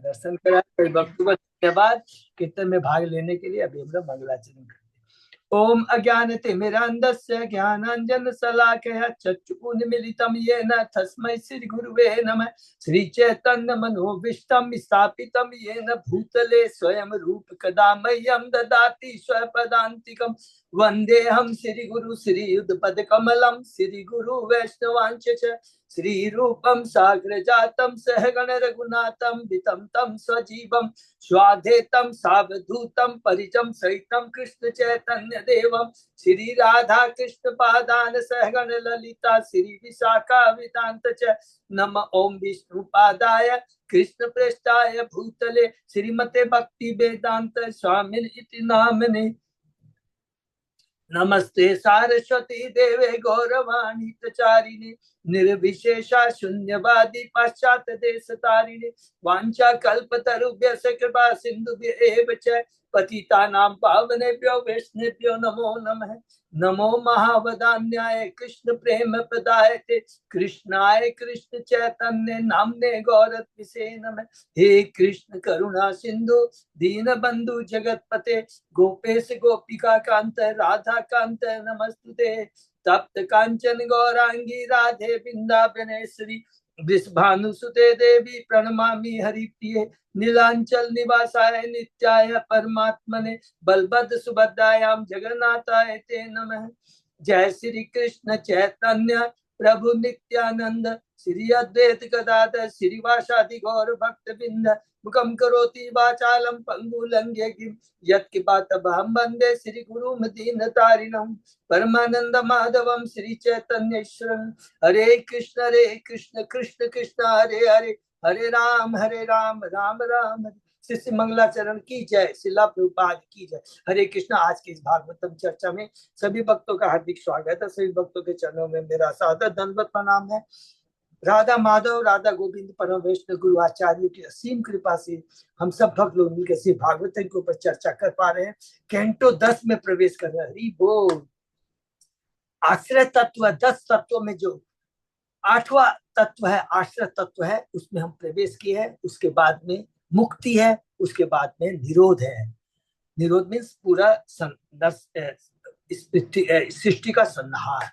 दर्शन करा। कई भक्तों को धन्यवाद कीर्तन में भाग लेने के लिए। अभी हम लोग मंगलाचरण करते हैं। ओम अज्ञानतिमिरान्धस्य ज्ञानांजन शलाकया चक्षुरुन्मीलितं येन तस्मै श्री गुरुवे नमः। श्री चैतन्य मनोभीष्टं स्थापितं येन भूतले स्वयं रूप कदा मह्यं ददाति स्वपदान्तिकं। वन्देऽहं श्री गुरु श्री युगपदकमलं श्री गुरु वैष्णवांश श्री रूपं साग्रजातं सहगण रघुनाथं वितं तं सजीवं स्वाधेतं सावधूतं परिजं सहितं कृष्ण चैतन्य देवं श्री राधा कृष्ण पादान सहगण ललिता श्री विशाखा विदांत च। नम ओम विष्णुपादाय कृष्ण प्रेष्ठाय भूतले श्रीमते भक्ति वेदांत स्वामिन इति नामने। नमस्ते सारस्वती देवे गौरवाणी प्रचारिणे निर्विशेषा शून्यवादी पाश्चात देश तारिणे। वांछा कल्पतरुभ्यश्च कृपा सिन्धुभ्येव च पतितानां पावनेभ्यो वैष्णवेभ्यो नमो नमः। नमो महावदान्याय कृष्ण प्रेम प्रदायते कृष्णाय कृष्ण चैतन्य नामने गौरत्विषे नमः। हे कृष्ण करुणा सिंधु दीन बंधु जगतपते गोपेश गोपिका कांत राधा कांत नमस्तुते। तप्त कांचन गौरांगी राधे वृंदावनेश्वरी वृषभानुसुते देवी प्रणमामि हरिप्रिये। नीलांचल निवासाय नित्याय परमात्मने बलभद्र सुभद्रायां जगन्नाथाय ते नमः। जय श्री कृष्ण चैतन्य प्रभु नित्यानंद श्री अद्वैत गदाधर श्रीवासादि गौर भक्त बिंद मुखम करोति वाचालम पंगुलंघ्य गिम यत्किपातभं वंदे श्री गुरु दीनतारिणं परमानंद माधवम श्री चैतन्येश्वरं। हरे कृष्ण कृष्ण कृष्ण हरे हरे हरे राम राम राम हरे। श्री मंगलाचरण की जय। शिला प्रभुपाद की जय। हरे कृष्ण। आज की इस भागवतम चर्चा में सभी भक्तों का हार्दिक स्वागत है। सभी भक्तों के चरणों में मेरा सादर दंडवत प्रणाम है। राधा माधव राधा गोविंद परम वैष्णव गुरु आचार्य की असीम कृपा से हम सब भक्त लोग मिलकर श्री भागवतम के ऊपर चर्चा कर पा रहे हैं। कैंटो 10 में प्रवेश कर रहे हैं। हरि बोल। आश्रय तत्व 10 तत्वों में जो 8वां तत्व है आश्रय तत्व है, उसमें हम प्रवेश किए हैं। उसके बाद में मुक्ति है, उसके बाद में निरोध है। निरोध मीन्स पूरा सृष्टि का संहार।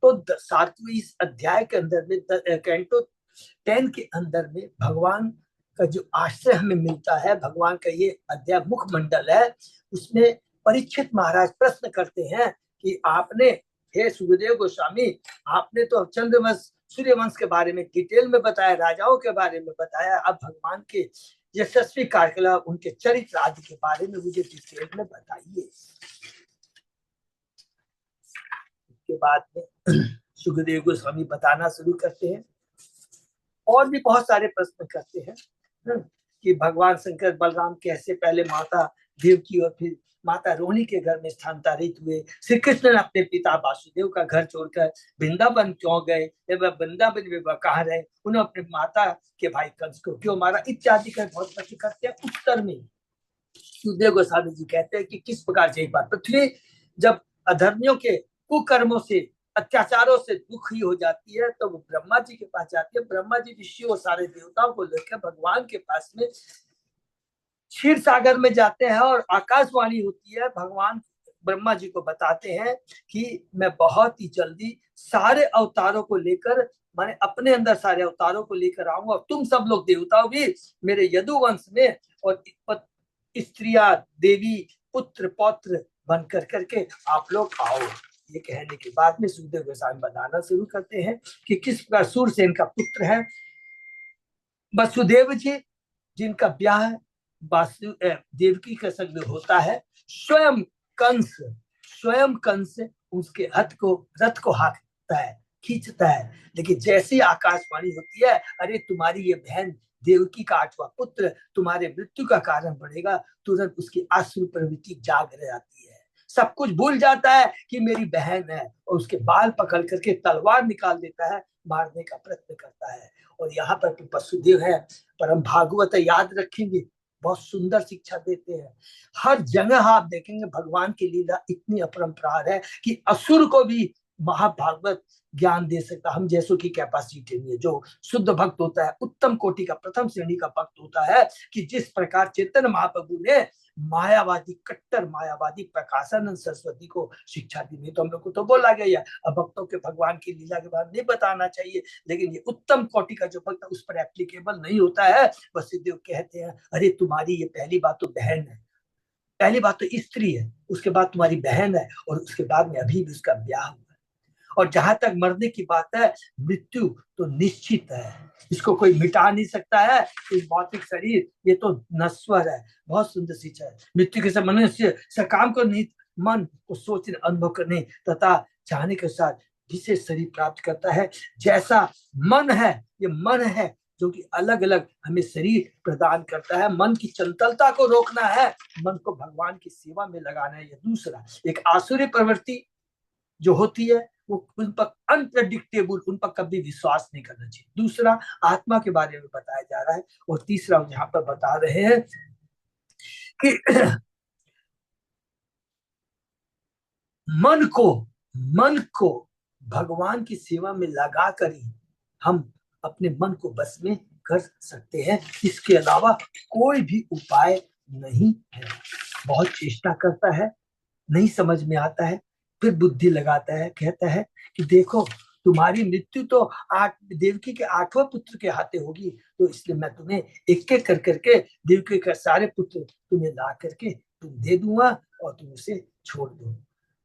तो 7वें इस अध्याय के अंदर में कैंटो 10 के अंदर में भगवान का जो आश्रय हमें मिलता है, भगवान का ये अध्याय मुखमंडल है। उसमें परीक्षित महाराज प्रश्न करते हैं कि आपने, हे सुखदेव गोस्वामी, आपने तो चंद्रवंश सूर्यवंश के बारे में डिटेल में बताया, राजाओं के बारे में बताया, अब भगवान के यशस्वी कार्यकलाप उनके चरित्र आदि के बारे में मुझे डिटेल में बताइए। के बाद में सुखदेव गोस्वामी बताना शुरू करते हैं और भी बहुत सारे प्रश्न करते हैं कि भगवान शंकर बलराम कैसे पहले माता देवकी और फिर माता रोहिणी के घर में स्थानांतरित हुए। श्री कृष्ण ने अपने पिता वासुदेव का घर छोड़कर वृंदावन क्यों गए, वृंदावन में कहाँ रहे, उन्होंने अपने माता के भाई कंस को क्यों मारा, इत्यादि का बहुत प्रश्न करते हैं। उत्तर में सुखदेव गोस्वामी जी कहते हैं कि किस प्रकार से एक बार पृथ्वी जब अधर्मियों के कुकर्मों से अत्याचारों से दुखी हो जाती है तो वो ब्रह्मा जी के पास जाती है। ब्रह्मा जी ऋषियों और सारे देवताओं को लेकर भगवान के पास में क्षीर सागर में जाते हैं और आकाशवाणी होती है। भगवान ब्रह्मा जी को बताते हैं कि मैं बहुत ही जल्दी सारे अवतारों को लेकर, माने अपने अंदर सारे अवतारों को लेकर आऊंगा और तुम सब लोग देवताओं भी मेरे यदुवंश में और स्त्रियां देवी पुत्र पौत्र बन कर करके आप लोग आओ। ये कहने के बाद में सुखदेव गोस्वामी बताना शुरू करते हैं कि किस प्रकार सूरसेन का पुत्र है वसुदेव जी, जिनका ब्याह देवकी के संग होता है। स्वयं कंस उसके रथ को हाँकता है, खींचता है, लेकिन जैसी आकाशवाणी होती है, अरे तुम्हारी ये बहन देवकी का 8वां पुत्र तुम्हारे मृत्यु का कारण बनेगा, तुरंत उसकी आश्रु प्रवृत्ति जाग जाती है। सब कुछ भूल जाता है कि मेरी बहन है और उसके बाल पकड़ करके तलवार निकाल देता है, मारने का प्रयत्न करता है। और यहाँ पर वसुदेव है, परम भागवत याद रखेंगे, बहुत सुंदर शिक्षा देते हैं। हर जगह आप देखेंगे भगवान की लीला इतनी अपरंपार है कि असुर को भी महाभागवत ज्ञान दे सकता, हम जैसों की कैपेसिटी नहीं है। जो शुद्ध भक्त होता है, उत्तम कोटि का, प्रथम श्रेणी का भक्त होता है, कि जिस प्रकार चैतन्य महाप्रभु ने मायावादी, कट्टर मायावादी प्रकाशानंद सरस्वती को शिक्षा दी। नहीं तो हम लोग को तो बोला गया अब भक्तों के भगवान की लीला के बारे में नहीं बताना चाहिए, लेकिन ये उत्तम कोटि का जो भक्त उस पर एप्लीकेबल नहीं होता है। वसुदेव कहते हैं, अरे तुम्हारी ये पहली बात तो बहन है, पहली बात तो स्त्री है, उसके बाद तुम्हारी बहन है, और उसके बाद में अभी भी उसका ब्याह हुआ है। और जहां तक मरने की बात है, मृत्यु तो निश्चित है, इसको कोई मिटा नहीं सकता है। इस भौतिक शरीर ये तो नश्वर है। बहुत सुंदर शिक्षा है, मृत्यु के समय मनुष्य सकाम को नहीं, मन को सोचने, अनुभव करने तथा चाहने के साथ विशेष शरीर प्राप्त करता है। जैसा मन है, ये मन है जो कि अलग अलग हमें शरीर प्रदान करता है। मन की चंचलता को रोकना है, मन को भगवान की सेवा में लगाना है। ये दूसरा, एक आसुरी प्रवृत्ति जो होती है, वो उन पर अनप्रेडिक्टेबल, उन पर कभी विश्वास नहीं करना चाहिए। दूसरा, आत्मा के बारे में बताया जा रहा है। और तीसरा यहाँ पर बता रहे हैं कि मन को भगवान की सेवा में लगा कर ही हम अपने मन को बस में कर सकते हैं। इसके अलावा कोई भी उपाय नहीं है। बहुत चेष्टा करता है, नहीं समझ में आता है, फिर बुद्धि लगाता है, कहता है कि देखो तुम्हारी मृत्यु तो देवकी के 8वें पुत्र के हाथे होगी, तो इसलिए मैं तुम्हें एक एक कर करके देवकी के सारे पुत्र तुम्हें ला करके तुम दे दूंगा और तुम उसे छोड़ दो।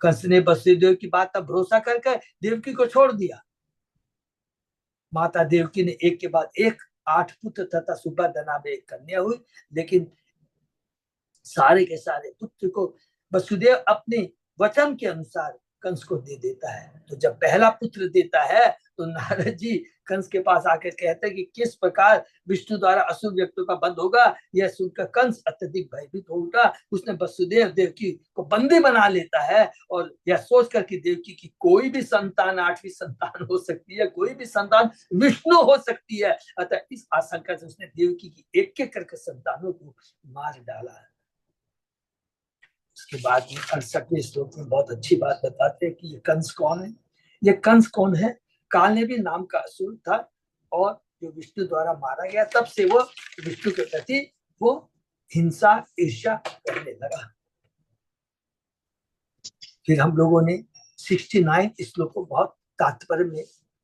कंस ने वसुदेव की बात पर भरोसा करके देवकी को छोड़ दिया। माता देवकी ने एक के बाद एक 8 पुत्र तथा सुभद्रा में एक कन्या हुई, लेकिन सारे के सारे पुत्र को वसुदेव अपने वचन के अनुसार कंस को दे देता है। तो जब पहला पुत्र देता है तो नारद जी कंस के पास आकर कहते हैं कि किस प्रकार विष्णु द्वारा असुर व्यक्तियों का वध होगा। यह सुनकर कंस अत्यधिक भयभीत हो उठा। उसने वसुदेव देवकी को बंदी बना लेता है और यह सोचकर कि देवकी की कोई भी संतान 8वीं संतान हो सकती है, कोई भी संतान विष्णु हो सकती है, अतः इस आशंका से उसने देवकी की एक एक करके संतानों को मार डाला है। उसके बाद में 68वें श्लोक में बहुत अच्छी बात बताते हैं कि ये कंस कौन है। ये कंस कौन है? कालनेमी नाम का असुर था, और जो विष्णु द्वारा मारा गया, तब से वो विष्णु के प्रति वो हिंसा, ईर्ष्या करने लगा। फिर हम लोगों ने 69 श्लोक को बहुत तात्पर्य में,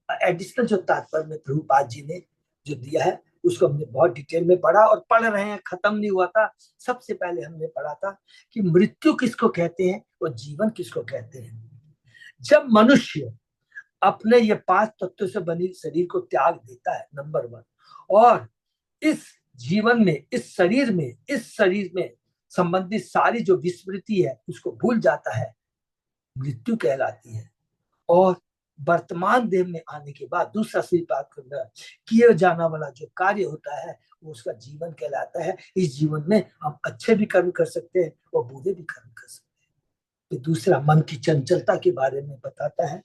एडिशनल जो तात्पर्य में प्रभुपाद जी ने जो दिया है, उसको हमने बहुत डिटेल में पढ़ा और पढ़ रहे हैं, खत्म नहीं हुआ था। सबसे पहले हमने पढ़ा था कि मृत्यु किसको कहते हैं और जीवन किसको कहते हैं। जब मनुष्य अपने ये 5 तत्वों से बनी शरीर को त्याग देता है, नंबर 1, और इस जीवन में, इस शरीर में संबंधित सारी जो विस्मृति है उसको भूल जाता है, मृत्यु कहलाती है। और वर्तमान देह में आने के बाद दूसरा शरीर प्राप्त करना, किए जाना वाला जो कार्य होता है वो उसका जीवन कहलाता है। इस जीवन में हम अच्छे भी कर्म कर सकते हैं और बुरे भी कर्म कर सकते हैं। तो दूसरा, मन की चंचलता के बारे में बताता है।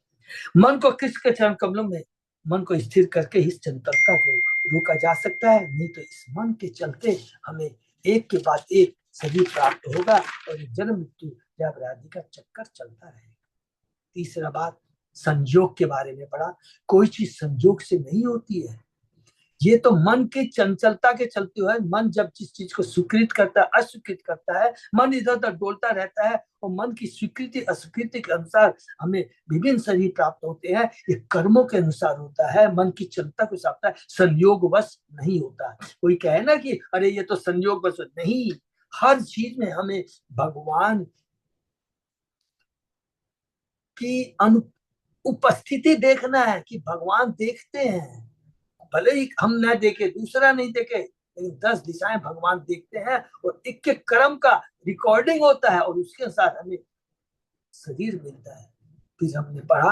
मन को किसके चरण कमलों में मन को स्थिर करके इस चंचलता को रोका जा सकता है, नहीं तो इस मन के चलते हमें एक के बाद एक शरीर प्राप्त होगा और जन्म मृत्यु व्याधि का चक्कर चलता रहेगा। तीसरा बात, संयोग के बारे में पढ़ा। कोई चीज संयोग से नहीं होती है, ये तो मन की चंचलता के चलते हुए, मन जब जिस चीज को स्वीकृत करता है, अस्वीकृत करता है, मन इधर उधर डोलता रहता है, और मन की स्वीकृति अस्वीकृति के अनुसार हमें विभिन्न शरीर प्राप्त होते हैं। ये कर्मों के अनुसार होता है, मन की चंचलता को साधता है, संयोग बस नहीं होता। कोई कहे ना कि अरे ये तो संयोग बस नहीं, हर चीज में हमें भगवान की उपस्थिति देखना है, कि भगवान देखते हैं। भले ही हम न देखे, दूसरा नहीं देखे, लेकिन 10 दिशाएं भगवान देखते हैं, और एक एक कर्म का रिकॉर्डिंग होता है, और उसके साथ हमें शरीर मिलता है। फिर हमने पढ़ा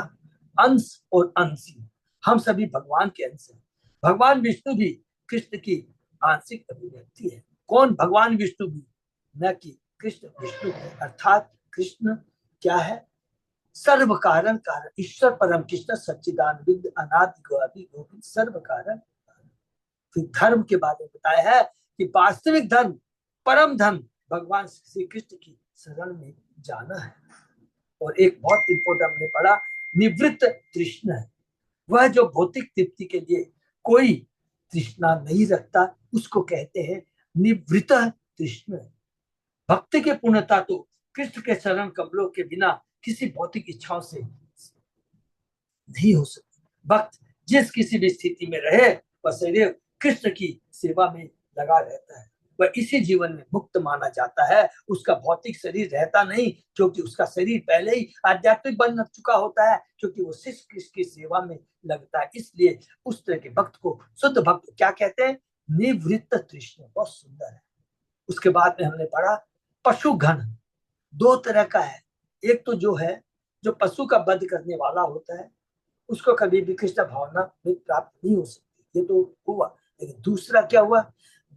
अंश और अंशी, हम सभी भगवान के अंश हैं। भगवान विष्णु भी कृष्ण की आंशिक अभिव्यक्ति है। कौन? भगवान विष्णु भी, न कि कृष्ण विष्णु। अर्थात कृष्ण क्या है? सर्व कारण कारण, ईश्वर परम कृष्ण सच्चिदानंद अनादि गोविंद गोविंद सर्व कारण। फिर धर्म के बारे में बताया है कि वास्तविक धर्म, परम धर्म भगवान श्री कृष्ण की शरण में जाना है। और एक बहुत इंपोर्टेंट हमने पढ़ा, निवृत्त तृष्णा है, वह जो भौतिक तृप्ति के लिए कोई तृष्णा नहीं रखता, उसको कहते हैं निवृत्त तृष्णा। भक्ति की पूर्णता तो कृष्ण के चरण कमलों के बिना किसी भौतिक इच्छाओं से नहीं हो सकती। भक्त जिस किसी भी स्थिति में रहे, वह सदैव कृष्ण की सेवा में लगा रहता है। वह इसी जीवन में मुक्त माना जाता है। उसका भौतिक शरीर रहता नहीं, क्योंकि उसका शरीर पहले ही आध्यात्मिक बन चुका होता है, क्योंकि वो सिर्फ कृष्ण की सेवा में लगता है। इसलिए उस तरह के भक्त को शुद्ध भक्त क्या कहते हैं? निवृत्त तृष्णा। बहुत सुंदर है। उसके बाद में हमने पढ़ा पशु घन। दो तरह का है। एक तो जो है, जो पशु का वध करने वाला होता है, उसको कभी भी कृष्ण भावना में प्राप्त नहीं हो सकती। ये तो हुआ। लेकिन दूसरा क्या हुआ?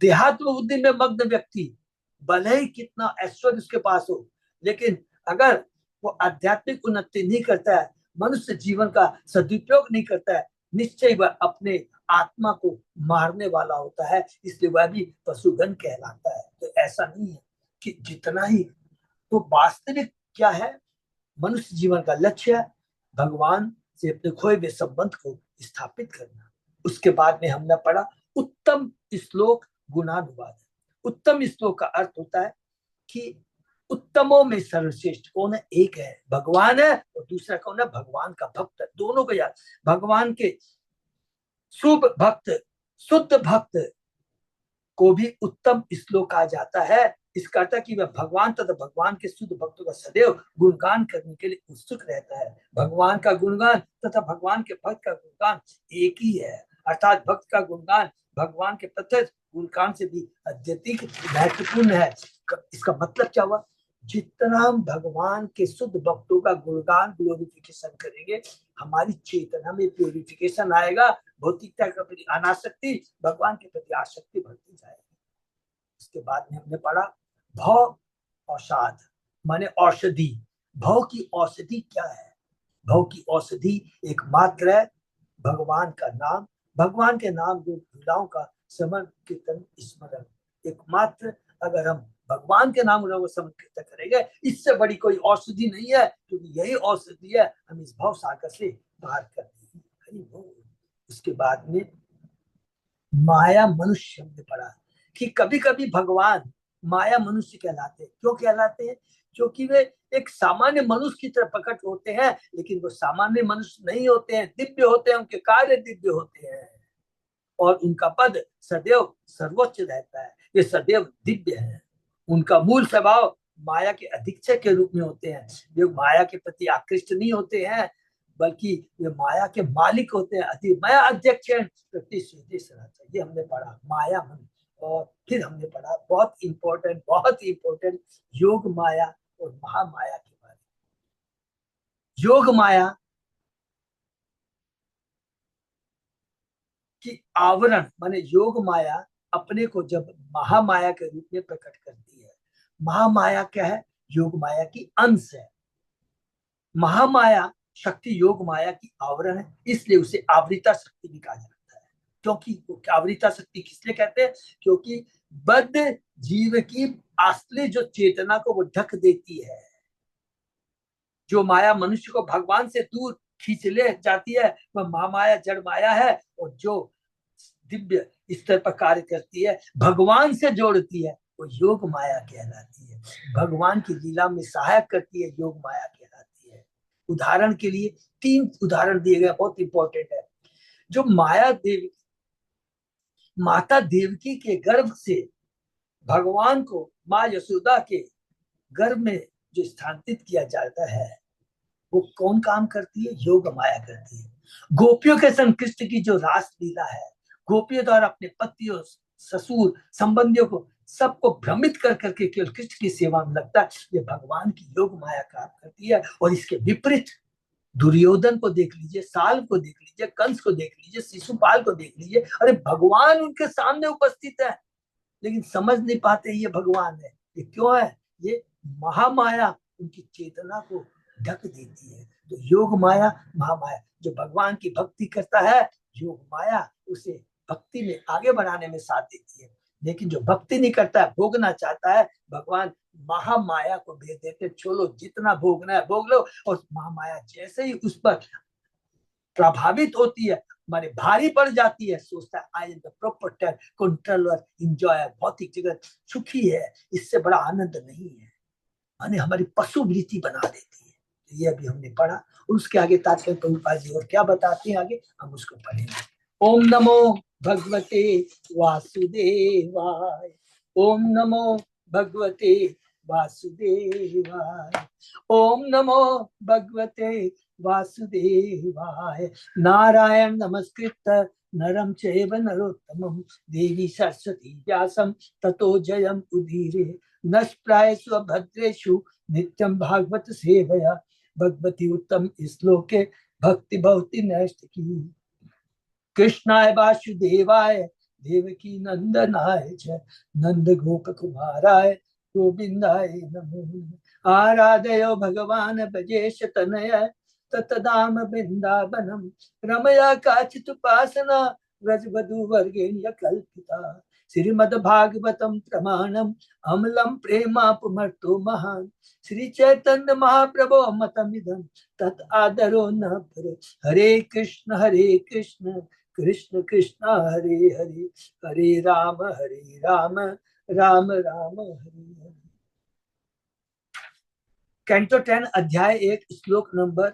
देहात्म बुद्धि में मग्न व्यक्ति, भले ही कितना ऐश्वर्य उसके पास हो, लेकिन अगर वो आध्यात्मिक उन्नति नहीं करता है, मनुष्य जीवन का सदुपयोग नहीं करता है, निश्चय वह अपने आत्मा को मारने वाला होता है। इसलिए वह भी पशुगण कहलाता है। तो ऐसा नहीं है कि जितना ही, तो वास्तविक क्या है? मनुष्य जीवन का लक्ष्य है भगवान से अपने खोए हुए संबंध को स्थापित करना। उसके बाद में हमने पढ़ा उत्तम श्लोक गुणानुवाद। उत्तम श्लोक का अर्थ होता है कि उत्तमों में सर्वश्रेष्ठ कौन है? एक है, भगवान है, और दूसरा कौन है? भगवान का भक्त है। दोनों को याद। भगवान के शुभ भक्त, शुद्ध भक्त को भी उत्तम श्लोक कहा जाता है। इसका अर्थ है कि वह भगवान तथा भगवान के शुद्ध भक्तों का सदैव गुणगान करने के लिए उत्सुक रहता है। भगवान का गुणगान तथा भगवान के भक्त का गुणगान एक ही है। अर्थात भक्त का गुणगान भगवान के प्रत्यक्ष गुणगान से भी अत्यधिक महत्वपूर्ण है। इसका मतलब क्या हुआ? जितना हम भगवान के शुद्ध भक्तों का गुणगान, ग्लोरिफिकेशन करेंगे, हमारी चेतना में प्योरिफिकेशन आएगा। भौतिकता के प्रति अनासक्ति, भगवान के प्रति आसक्ति बढ़ती जाएगी। इसके बाद में हमने पढ़ा भव औषाध, माने औषधि। भव की औषधि क्या है? भव की औषधि एकमात्र है भगवान का नाम, भगवान के नाम जो लीलाओं का स्मरण कीर्तन स्मरण। एकमात्र अगर हम भगवान के नाम को स्मरण कीर्तन करेंगे, इससे बड़ी कोई औषधि नहीं है, क्योंकि यही औषधि है हम इस भव सागर से बाहर कर देंगे। उसके बाद में माया मनुष्य हमने पढ़ा कि कभी कभी भगवान माया मनुष्य कहलाते हैं। क्यों कहलाते हैं? क्योंकि वे एक सामान्य मनुष्य की तरह प्रकट होते हैं, लेकिन वो सामान्य मनुष्य नहीं होते हैं, दिव्य होते हैं। उनके कार्य दिव्य होते हैं और उनका पद सदैव सर्वोच्च रहता है। ये सदैव दिव्य है। उनका मूल स्वभाव माया के अधीक्षक के रूप में होते हैं। वे माया के प्रति आकृष्ट नहीं होते हैं, बल्कि वे माया के मालिक होते हैं। माया अध्यक्ष ये हमने पढ़ा माया मन। और फिर हमने पढ़ा बहुत इंपॉर्टेंट योग माया और महामाया के बारे में। योग माया की आवरण, माने योग माया अपने को जब महामाया के रूप में प्रकट करती है। महामाया क्या है? योग माया की अंश है। महामाया शक्ति योग माया की आवरण है, इसलिए उसे आवृता शक्ति भी कहा जाता है। क्योंकि आवृता शक्ति किसलिए कहते हैं? क्योंकि बद्ध जीव की असली जो चेतना को वो ढक देती है। जो माया मनुष्य को भगवान से दूर खींच ले जाती है, वह महामाया जड़ माया है। और जो दिव्य स्तर पर कार्य करती है, भगवान से जोड़ती है, वो योग माया कहलाती है। भगवान की लीला में सहायक करती है, योग माया कहलाती है। उदाहरण के लिए 3 उदाहरण दिए गए, बहुत इंपॉर्टेंट है। जो माया देवी, माता देवकी के गर्भ से भगवान को माँ यशोदा के गर्भ में जो स्थानांतरित किया जाता है, वो कौन काम करती है? योग माया करती है। गोपियों के संग कृष्ण की जो रास लीला है, गोपियों द्वारा अपने पतियों, ससुर, संबंधियों को सबको भ्रमित कर करके केवल कृष्ण की सेवा में लगता है, ये भगवान की योग माया काम करती है। और इसके विपरीत दुर्योधन को देख लीजिए, साल को देख लीजिए, कंस को देख लीजिए, शिशुपाल को देख लीजिए। अरे भगवान उनके सामने उपस्थित है, लेकिन समझ नहीं पाते ये भगवान है। ये क्यों है? ये महामाया उनकी चेतना को ढक देती है। तो योग माया, महामाया। जो भगवान की भक्ति करता है, योग माया उसे भक्ति में आगे बढ़ाने में साथ देती है। लेकिन जो भक्ति नहीं करता है, भोगना चाहता है, भगवान महामाया को भेज देते, चलो जितना भोगना है भोग लो। और महामाया जैसे ही उस पर प्रभावित होती है, माने भारी पड़ जाती है, सोचता है I am the proprietor, controller, enjoyer, भौतिक जगत सुखी है, इससे बड़ा आनंद नहीं है, माने हमारी पशु वृत्ति बना देती है। ये अभी हमने पढ़ा। उसके आगे तात्पर्य प्रभुपाद जी और क्या बताते हैं आगे, हम उसको पढ़ेंगे। ओम नमो भगवते वासुदेवाय। ओम नमो भगवते वासुदेवाय। ओम नमो भगवते वासुदेवाय। नारायण नमस्कृत्य नरं चैव नरोत्तमं देवी सरस्वती व्यासं ततो जयम् उदीरये। नष्प्रायेषु भद्रेषु नित्यं भागवत सेवया भगवती उत्तम श्लोके भक्ति भवति नैष्ठिकी। कृष्णाय वासुदेवाय देवकी नंदनाय च नंद गोप कुमाराय गोविंदाय नमो। आराधयो भगवान ब्रजेश तनय ततदाम वृंदावनम रमया काचित् उपासना व्रजवधू वर्गेण्य कल्पिता। श्रीमद्भागवतम प्रमाणम अमलम प्रेमापमर्तो महान श्री चैतन्य महाप्रभो मतमिदं तत् आदरो न परे। हरे कृष्ण कृष्ण कृष्ण हरे हरे हरे राम राम राम हरे हरे। कैंटो 10 अध्याय 1 श्लोक नंबर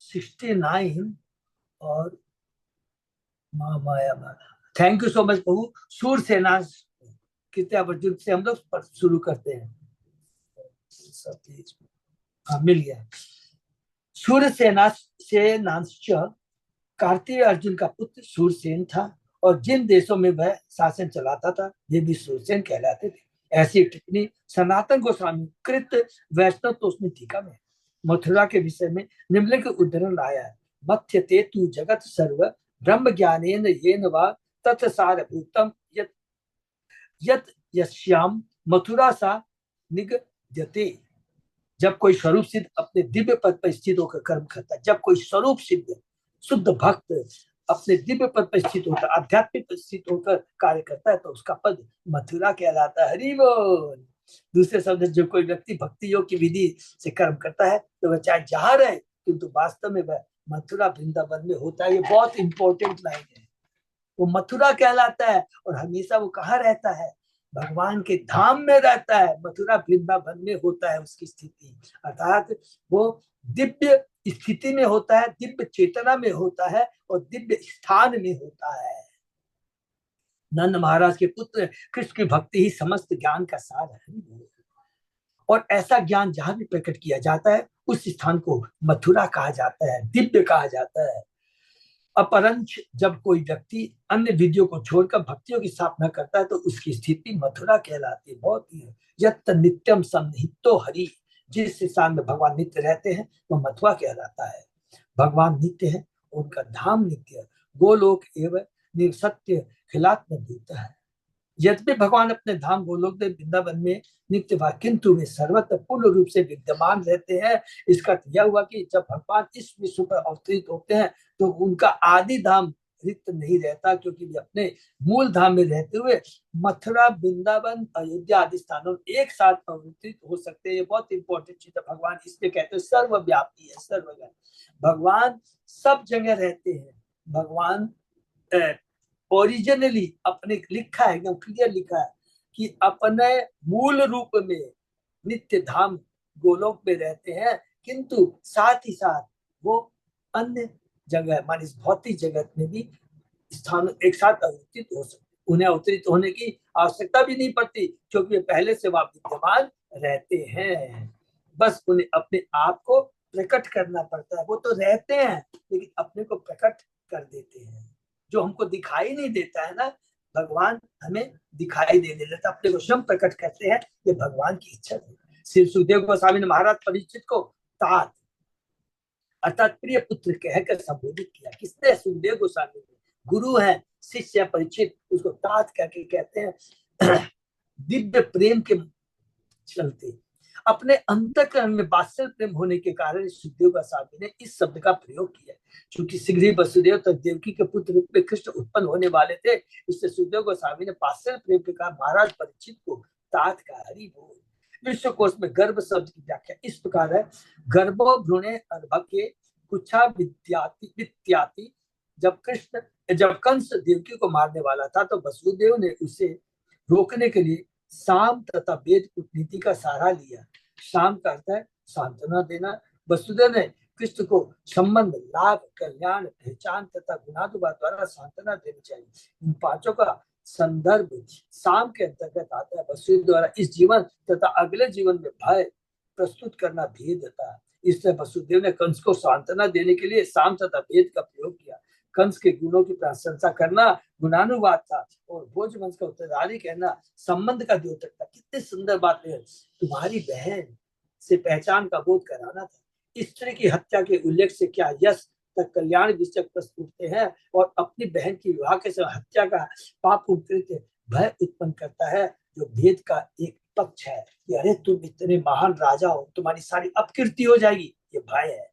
69 और Mahamaya. Thank you so much प्रभु। सूरसेना कृत्या अर्जुन से हम लोग शुरू करते हैं। मिल गया। सूरसेना से कार्तिक अर्जुन का पुत्र सूरसेन था और जिन देशों में वह शासन चलाता था वे भी सूरसेन कहलाते थे। ऐसी टिप्पणी सनातन गोस्वामी कृत वैष्णव तो उसमें टीका में मथुरा के विषय में निम्नलिखित उदाहरण लाया है। मथ्यते तु जगत सर्व ब्रह्म ज्ञानेन येन वा तत्सारभूतम यत् यस्याम मथुरा सा निगद्यते। जब कोई स्वरूप सिद्ध अपने दिव्य पद पर स्थित होकर कर्म करता है, जब कोई स्वरूप सिद्ध शुद्ध भक्त अपने दिव्य पद पर स्थित होकर आध्यात्मिक स्थित होकर कार्य करता है तो उसका पद मथुरा कहलाता है। हरि बोल। दूसरे शब्द जो कोई व्यक्ति भक्ति योग की विधि से कर्म करता है तो वह चाहे जहां रहे किंतु वास्तव में वह मथुरा वृंदावन में होता है। ये बहुत इंपॉर्टेंट लाइन है। वो मथुरा कहलाता है और हमेशा वो कहाँ रहता है, भगवान के धाम में रहता है। मथुरा वृंदावन में होता है उसकी स्थिति, अर्थात वो दिव्य स्थिति में होता है, दिव्य चेतना में होता है और दिव्य स्थान में होता है। नंद महाराज के पुत्र कृष्ण की भक्ति ही समस्त ज्ञान का सार है और ऐसा ज्ञान जहां भी प्रकट किया जाता है उस स्थान को मथुरा कहा जाता है, दिव्य कहा जाता है। अपरंच जब कोई व्यक्ति अन्य विधियों को छोड़कर भक्तियों की स्थापना करता है तो उसकी स्थिति मथुरा कहलाती है। बहुत ही है। यत् नित्यम सन्निहितो हरि, जिस स्थान में भगवान नित्य रहते हैं वो मथुरा कहलाता है। भगवान नित्य है, उनका धाम नित्य है। गोलोक एवं निर्सत्य खिलात्म भूत है। यद्यपि भगवान अपने धाम गोलोक वृंदावन में नित्य वा किंतु वे सर्वत्र पूर्ण रूप से विद्यमान रहते हैं। इसका यह हुआ कि जब भगवान इस विश्व पर अवतरित होते हैं तो उनका आदि धाम रिक्त नहीं रहता, क्योंकि वे अपने मूल धाम में रहते हुए मथुरा वृंदावन अयोध्या आदि स्थानों में एक साथ अवतरित हो सकते हैं। ये बहुत इंपॉर्टेंट चीज है। भगवान इसलिए कहते हैं सर्वव्यापी है, सर्वव्यापी। भगवान सब जगह रहते हैं। भगवान ओरिजिनली अपने लिखा है, एकदम क्लियर लिखा है कि अपने मूल रूप में नित्य धाम गोलोक में रहते हैं, किंतु साथ ही साथ वो अन्य जगह मान इस भौतिक जगत में भी स्थान एक साथ अवतरित हो सकते। उन्हें अवतरित होने की आवश्यकता भी नहीं पड़ती क्योंकि वे पहले से वहां विद्यमान रहते हैं। बस उन्हें अपने आप को प्रकट करना पड़ता है। वो तो रहते हैं लेकिन अपने को प्रकट कर देते हैं। जो हमको दिखाई नहीं देता है ना, भगवान हमें दिखाई देने देता, अपने को स्वयं प्रकट करते हैं। ये भगवान की इच्छा है। श्री सुखदेव गोस्वामी ने महाराज परीक्षित को तात अर्थात प्रिय पुत्र कहकर संबोधित किया। किसने? सुखदेव गोस्वामी ने। गुरु है, शिष्य परीक्षित, उसको तात कहकर कहते हैं दिव्य प्रेम के चलते। अपने अंतःकरण में वात्सल्य प्रेम होने के कारण सुखदेव गोस्वामी ने इस शब्द का प्रयोग किया। क्योंकि शीघ्र ही वसुदेव तक देवकी के पुत्र रूप में कृष्ण उत्पन्न होने वाले थे, इससे सुखदेव गोस्वामी ने वात्सल्य प्रेम के कारण महाराज परीक्षित को तात का हरि बोल। विश्वकोश में गर्भ शब्द की व्याख्या इस प्रकार है, गर्भो भ्रूणे अर्भके कुच्छा विद्याति विद्याति। जब कंस देवकी को मारने वाला था तो वसुदेव ने उसे रोकने के लिए साम तथा वेद कूटनीति का सहारा लिया। साम का अर्थ है सांत्वना देना। वसुदेव ने कृष्ण को संबंध, लाभ, कल्याण, पहचान तथा गुणानुवाद द्वारा सांत्वना देनी चाहिए। इन पांचों का संदर्भ साम के अंतर्गत आता है। वसुदेव द्वारा इस जीवन तथा अगले जीवन में भय प्रस्तुत करना भेद था। इसलिए वसुदेव ने कंस को सांत्वना देने के लिए साम तथा भेद का प्रयोग किया। कंस के गुणों की प्रशंसा करना गुणानुवाद था और भोज वंश का उत्तरदारी कहना संबंध का द्योतक था। कितनी सुंदर बात है। तुम्हारी बहन से पहचान का बोध कराना था। स्त्री की हत्या के उल्लेख से क्या यश तक कल्याण विषय प्रस्तुत उठते हैं और अपनी बहन की विवाह के समय हत्या का पाप कृत्य भय उत्पन्न करता है, जो भेद का एक पक्ष है कि अरे तुम इतने महान राजा हो, तुम्हारी सारी अपकीर्ति हो जाएगी, ये भय है।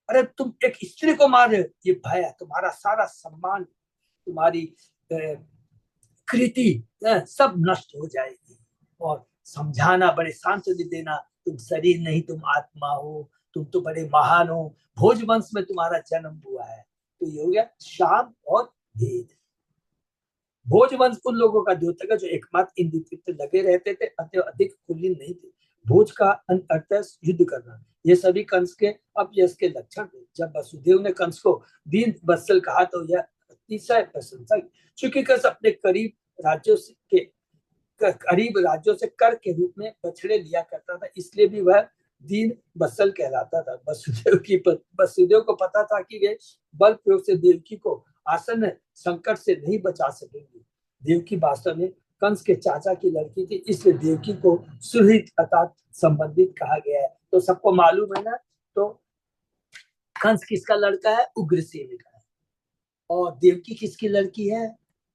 अरे तुम एक स्त्री को मार रहे हो, ये भय है। तुम्हारा सारा सम्मान, तुम्हारी कृति सब नष्ट हो जाएगी। और समझाना, बड़े सांत्वना देना, तुम शरीर नहीं तुम आत्मा हो, तुम तो बड़े महान हो, भोज वंश में तुम्हारा जन्म हुआ है। तो ये हो गया शाम और भेद। भोज वंश उन लोगों का द्योतक है जो एकमात्र इन द्वितीय लगे रहते थे, अतः अधिक कुलीन नहीं थे। भोज का अर्थ है युद्ध करना। ये सभी कंस के अपयश के लक्षण थे। जब वसुदेव ने कंस को दीन वत्सल कहा तो यह अतिशय प्रशंसा। चूंकि कंस अपने करीब राज्यों से कर के रूप में बछड़े लिया करता था, इसलिए भी वह दीन वत्सल कहलाता था। वसुदेव को पता था कि वे बल प्रयोग से देवकी को आसन्न संकट से नहीं बचा सकेंगे। देवकी वास्तव में कंस के चाचा की लड़की थी, इसलिए देवकी को सुहृद अर्थात संबंधित कहा गया है। तो सबको मालूम है ना, तो कंस किसका लड़का है? उग्रसेन का है। और देवकी किसकी लड़की है?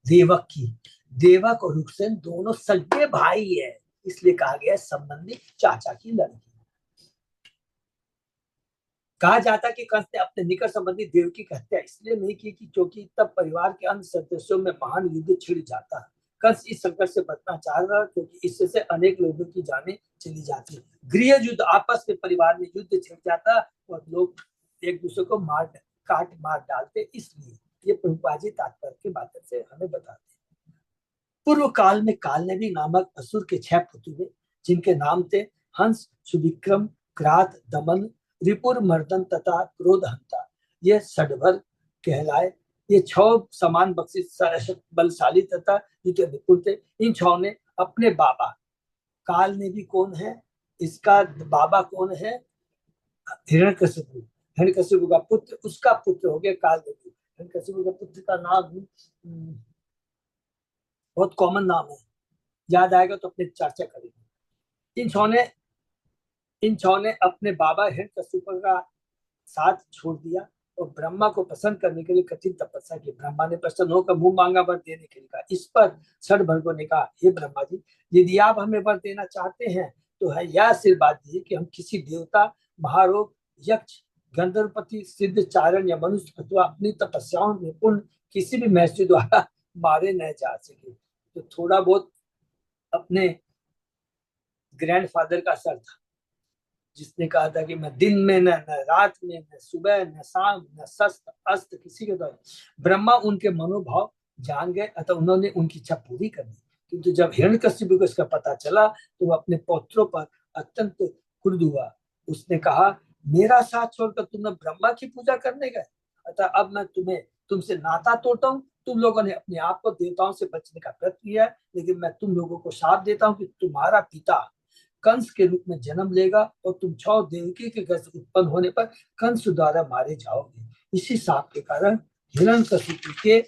देवक की। देवक और उग्रसेन दोनों सगे भाई है, इसलिए कहा गया है संबंधित चाचा की लड़की। कहा जाता कि कंस ने अपने निकट संबंधी देवकी की हत्या इसलिए नहीं की क्योंकि तब परिवार के अन्य सदस्यों में महान युद्ध छिड़ जाता। कंस इस संकट से बचना चाह रहा, क्योंकि इससे अनेक लोगों की जानें चली जाती। गृह युद्ध, आपस में परिवार में युद्ध छिड़ जाता और लोग एक दूसरे को मार डालते। इसलिए ये प्रभुपाद जी तात्पर्य के माध्यम से हमें बताते। पूर्व काल में कालनेमी नामक असुर के 6 पुत्र हुए, जिनके नाम थे हंस, सुविक्रम, क्रात, दमन, रिपुर मर्दन तथा क्रोधहंता। ये षडभर कहलाए। ये 6 समान बलशाली तथा निपुण थे। इन 6 ने अपने बाबा काल ने भी कौन है, इसका बाबा कौन है? हिरण्यकशिपु। हिरण्यकशिपु का पुत्र, उसका पुत्र हो गया काल नेमी। हिरण्यकशिपु का पुत्र का नाम बहुत कॉमन नाम है, याद आएगा तो अपने चर्चा करेंगे। इन 6 ने अपने बाबा हिरण्यकशिपु का साथ छोड़ दिया और ब्रह्मा को प्रसन्न करने के लिए कठिन तपस्या की। ब्रह्मा ने प्रसन्न होकर मुंह मांगा वर देने के लिए कहा। इस पर षडभर्गों ने कहा, हे ब्रह्मा जी, यदि आप हमें वर देना चाहते हैं तो है यह आशीर्वाद दीजिए कि हम किसी देवता, महारोग, यक्ष, गंधर्वपति, सिद्ध, चारण या मनुष्य अथवा अपनी तपस्याओं में पूर्ण किसी भी महर्षि द्वारा मारे न जा सके। तो थोड़ा बहुत अपने ग्रैंडफादर का असर था, जिसने कहा था कि मैं दिन में न रात में, न सुबह न शाम, न सस्त अस्त किसी के द्वारा। ब्रह्मा उनके मनोभाव जान गए, अतः उन्होंने उनकी इच्छा पूरी कर दी। किंतु जब हिरण्यकशिपु को इसका पता चला तो वह अपने पौत्रों पर अत्यंत क्रुद्ध हुआ। उसने कहा, मेरा साथ छोड़कर तुमने ब्रह्मा की पूजा करने गए, अतः अब मैं तुमसे नाता तोड़ता हूँ। तुम लोगों ने अपने आप को देवताओं से बचने का प्रयत्न किया है, लेकिन मैं तुम लोगों को शाप देता हूँ कि तुम्हारा पिता कंस के रूप में जन्म लेगा और तुम 6 देवकी के घर से उत्पन्न होने पर कंस द्वारा मारे जाओगे। इसी शाप के कारण हिरण्यकशिपु के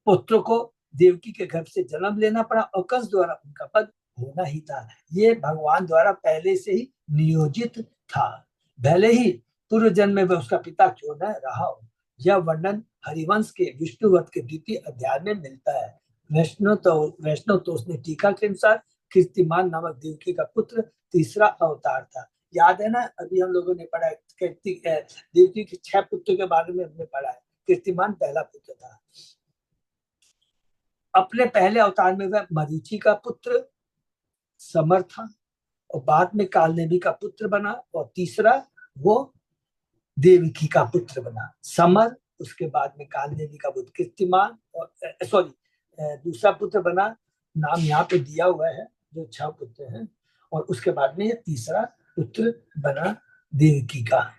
पुत्रों को देवकी के घर से जन्म लेना पड़ा और कंस द्वारा उनका पद होना ही था। ये भगवान द्वारा पहले से ही नियोजित था, भले ही पूर्व जन्म में वह उसका पिता क्यों न रहा हो। यह वर्णन हरिवंश के विष्णुवत के 2 अध्याय में मिलता है। वैष्णव तोष ने टीका के अनुसार कीर्तिमान नामक देवकी का पुत्र तीसरा अवतार था। याद है ना, अभी हम लोगों ने पढ़ा है देवकी के 6 पुत्र के बारे में हमने पढ़ा है। कीर्तिमान पहला पुत्र था। अपने पहले अवतार में वह मरीचि का पुत्र समर था, और बाद में कालनेमी का पुत्र बना, और तीसरा वो देवकी का पुत्र बना समर। उसके बाद में कालनेमी का पुत्र कीर्तिमान, और दूसरा पुत्र बना, नाम यहाँ पे दिया हुआ है जो 6 पुत्र हैं, और उसके बाद में ये तीसरा पुत्र बना देवकी का।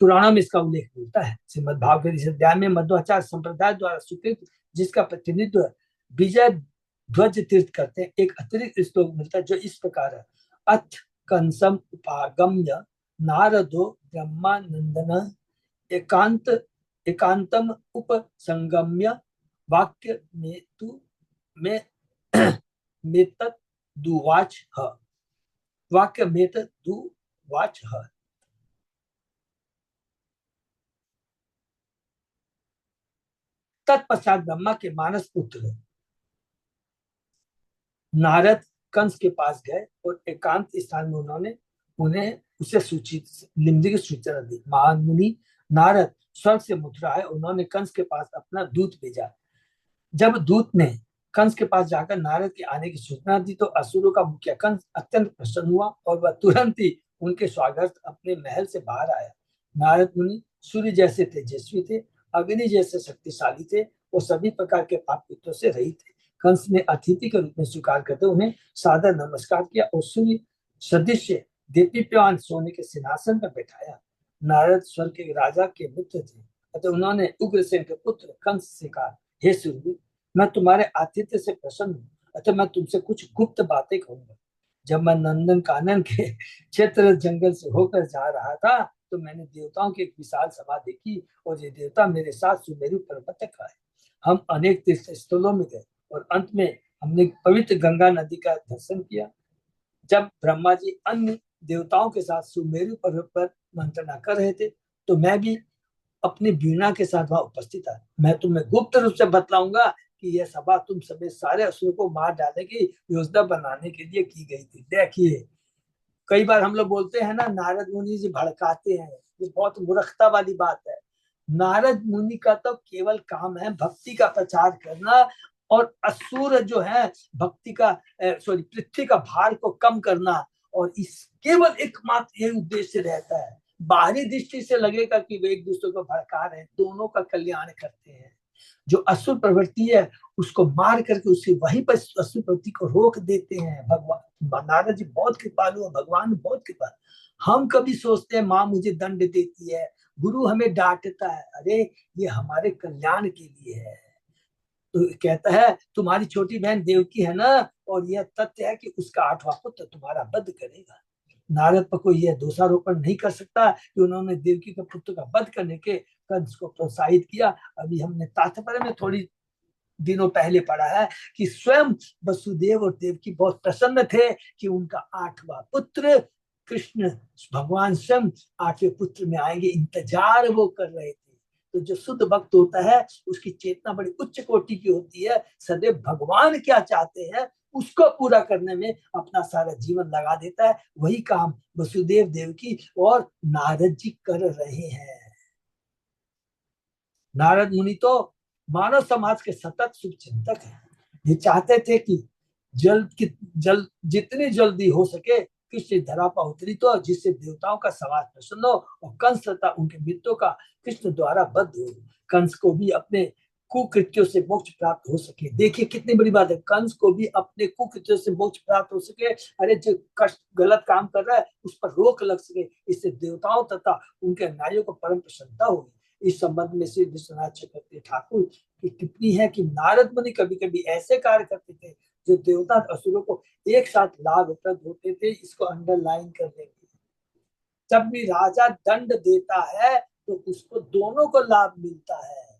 पुराणों में इसका उल्लेख मिलता है। श्रीमद् भागवत इस अध्याय में मध्वाचार्य संप्रदाय द्वारा स्वीकृत, जिसका प्रतिनिधित्व विजय ध्वज तीर्थ करते हैं, एक अतिरिक्त श्लोक मिलता है जो इस प्रकार है। अथ कंसम उपागम्य नारदो ब्रह्मानंदन एकांतम उपसंगम्य वाक्य में तु में मेतत दुवाच ह वाक्य मेतत दुवाच ह। तत्पश्चात ब्रह्मा के मानस पुत्र नारद कंस के पास गए और एकांत स्थान में उन्होंने उसे सूचित लिंग की सूचना दी। महान मुनि नारद स्वर्ग से मुद्रा है, उन्होंने कंस के पास अपना दूत भेजा। जब दूत ने कंस के पास जाकर नारद के आने की सूचना दी तो असुरों का मुखिया कंस अत्यंत प्रसन्न हुआ और वह तुरंत ही उनके स्वागत अपने महल से बाहर आया। नारद मुनि सूर्य जैसे तेजस्वी थे, अग्नि जैसे शक्तिशाली थे और सभी प्रकार के पाप पित्तों से रहित थे। कंस ने अतिथि के रूप में स्वीकार करते उन्हें सादर नमस्कार किया और सूर्य सदृश दीप्यमान सोने के सिंहासन पर बैठाया। नारद स्वर्ग के राजा के मित्र थे, अतः उन्होंने उग्रसेन के पुत्र कंस से कहा, हे सूर्य, मैं तुम्हारे आतिथ्य से प्रसन्न हूँ, अतः मैं तुमसे कुछ गुप्त बातें कहूंगा। जब मैं नंदन कानन के क्षेत्र जंगल से होकर जा रहा था तो मैंने देवताओं की एक विशाल सभा देखी और ये देवता मेरे साथ सुमेरु पर्वत तक आए। हम अनेक तीर्थ स्थलों में गए और अंत में हमने पवित्र गंगा नदी का दर्शन किया। जब ब्रह्मा जी अन्य देवताओं के साथ सुमेरु पर्वत पर मंत्रणा कर रहे थे तो मैं भी अपनी वीणा के साथ वहां उपस्थित था। मैं तुम्हें गुप्त रूप से बतलाऊंगा कि यह सभा तुम सभी सारे असुरों को मार डालने की योजना बनाने के लिए की गई थी। देखिए, कई बार हम लोग बोलते हैं ना, नारद मुनि जी भड़काते हैं, ये बहुत मूर्खता वाली बात है। नारद मुनि का तो केवल काम है भक्ति का प्रचार करना, और असुर जो है भक्ति का पृथ्वी का भार को कम करना, और इस केवल एकमात्र ये उद्देश्य रहता है। बाहरी दृष्टि से लगेगा कि वे एक दूसरे को भड़का रहे हैं, दोनों का कल्याण करते हैं। जो असुर प्रवृत्ति है उसको मार करके उसे वहीं पर असुर प्रवृत्ति को रोक देते हैं। भगवान नारद जी बहुत कृपालु है, भगवान बहुत कृपालु। हम कभी सोचते हैं माँ मुझे दंड देती है, गुरु हमें डांटता है, अरे ये हमारे कल्याण के लिए है। तो कहता है तुम्हारी छोटी बहन देवकी है ना, और यह तथ्य है कि उसका 8वां पुत्र तुम्हारा वध करेगा। नारद पर कोई यह दोषारोपण नहीं कर सकता कि उन्होंने देवकी के पुत्र का वध करने के कंस को प्रोत्साहित किया। अभी हमने तात्पर्य में थोड़ी दिनों पहले पढ़ा है कि स्वयं वसुदेव और देवकी बहुत प्रसन्न थे कि उनका 8वां पुत्र कृष्ण भगवान स्वयं 8वें पुत्र में आएंगे, इंतजार वो कर रहे थे। तो जो शुद्ध भक्त होता है उसकी चेतना बड़ी उच्च कोटि की होती है, सदैव भगवान क्या चाहते हैं उसको पूरा करने में अपना सारा जीवन लगा देता है। वही काम वसुदेव देवकी और नारद जी कर रहे हैं। नारद मुनि तो मानव समाज के सतत शुभ चिंतक है। ये चाहते थे कि जल्द जितनी जल्दी हो सके कृष्ण धरा पर उतरी तो, जिससे देवताओं का समाज प्रसन्न हो और कंस तथा उनके मित्रों का कृष्ण द्वारा वध हो। कंस को भी अपने कुकृत्यों से मोक्ष प्राप्त हो सके। देखिए कितनी बड़ी बात है, कंस को भी अपने कुकृत्यों से मोक्ष प्राप्त हो सके। अरे जो कष्ट गलत काम कर रहा है उस पर रोक लग सके, इससे देवताओं तथा उनके अन्यायों को परम प्रसन्नता होगी। इस संबंध में श्री विश्वनाथ चक्रवर्ती ठाकुर की टिप्पणी है कि नारद मुनि कभी कभी ऐसे कार्य करते थे जो देवता असुरों को एक साथ लाभप्रद होते थे। इसको अंडरलाइन कर देंगे। जब भी राजा दंड देता है तो उसको दोनों को लाभ मिलता है।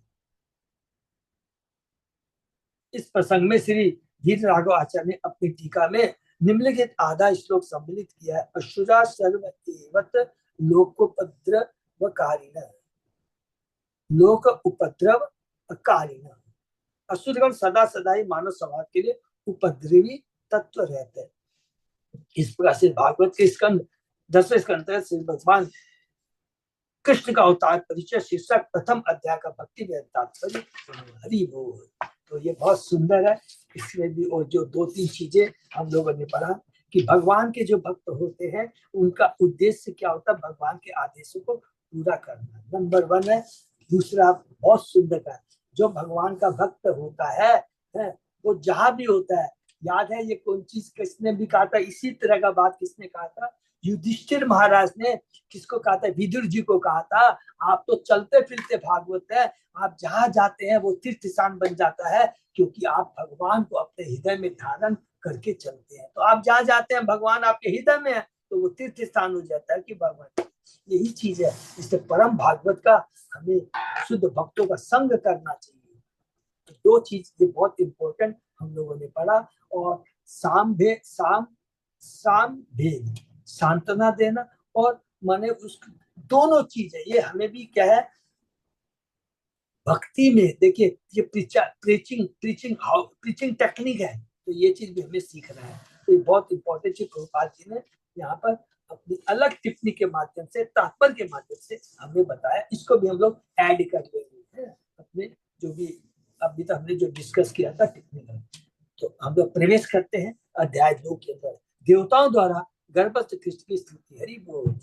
इस प्रसंग में श्री धीर राघव आचार्य ने अपनी टीका में निम्नलिखित आधा श्लोक सम्मिलित किया है। अशुरा सर्व एवत लोकोपद्रवकारिण लोक उपद्रव कारिण। असुरगण सदा सदा ही मानव समाज के लिए उपद्रवी तत्व रहते हैं। इस प्रकार से भागवत के स्कंद 10वें स्कंद श्री भगवान कृष्ण का अवतार परिचय शीर्षक प्रथम अध्याय का भक्ति वेद तात्पर्य हरि बोल। तो ये बहुत सुंदर है। इसमें भी और जो 2-3 चीजें हम लोगों ने पढ़ा कि भगवान के जो भक्त होते हैं उनका उद्देश्य क्या होता है, भगवान के आदेशों को पूरा करना, नंबर 1 है। दूसरा बहुत सुंदर है, जो भगवान का भक्त होता है वो जहां भी होता है, याद है ये कौन चीज किसने भी कहा था, इसी तरह का बात किसने कहा था, युधिष्ठिर महाराज ने किसको कहा था, विदुर जी को कहा था, आप तो चलते फिरते भागवत है, आप जहां जाते हैं वो तीर्थ स्थान बन जाता है, क्योंकि आप भगवान को अपने हृदय में धारण करके चलते हैं। तो आप जहां जाते हैं भगवान आपके हृदय में है, तो वो तीर्थ स्थान हो जाता है कि भगवान। यही चीज है, इससे परम भागवत का हमें शुद्ध भक्तों का संग करना चाहिए। तो 2 चीज ये बहुत इंपॉर्टेंट हम लोगों ने पढ़ा। और साम भेद, सांत्वना देना और माने उस दोनों चीज है, ये हमें भी क्या है भक्ति में। देखिए ये प्रीचिंग टेक्निक है, तो ये चीज भी हमें सीखना है। तो ये बहुत इंपॉर्टेंट चीज प्रभुपाद जी ने यहाँ पर अपनी अलग टिप्पणी के माध्यम से, तात्पर्य के माध्यम से हमें बताया। इसको भी हम लोग ऐड कर लेंगे अपने जो भी अभी तक हमने जो डिस्कस किया था टिप्पणी में। तो हम लोग प्रवेश करते हैं अध्याय 2 के अंदर। देवताओं द्वारा गर्भस्थ कृष्ण की स्तुति। हरि बोल।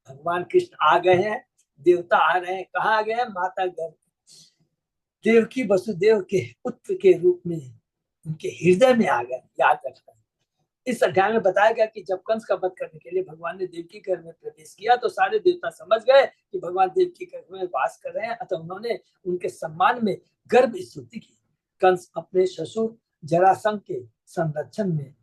भगवान कृष्ण आ गए हैं, देवता आ रहे हैं, कहाँ आ गए हैं, माता गर्भ देवकी वसुदेव के पुत्र के रूप में उनके हृदय में आ गए। याद रखना, इस अध्याय में बताया गया कि जब कंस का वध करने के लिए भगवान ने देवकी घर में प्रवेश किया तो सारे देवता समझ गए कि भगवान देवकी घर में वास कर रहे हैं, अतः उन्होंने उनके सम्मान में गर्भ स्तुति की। कंस अपने ससुर जरासंध के संरक्षण में,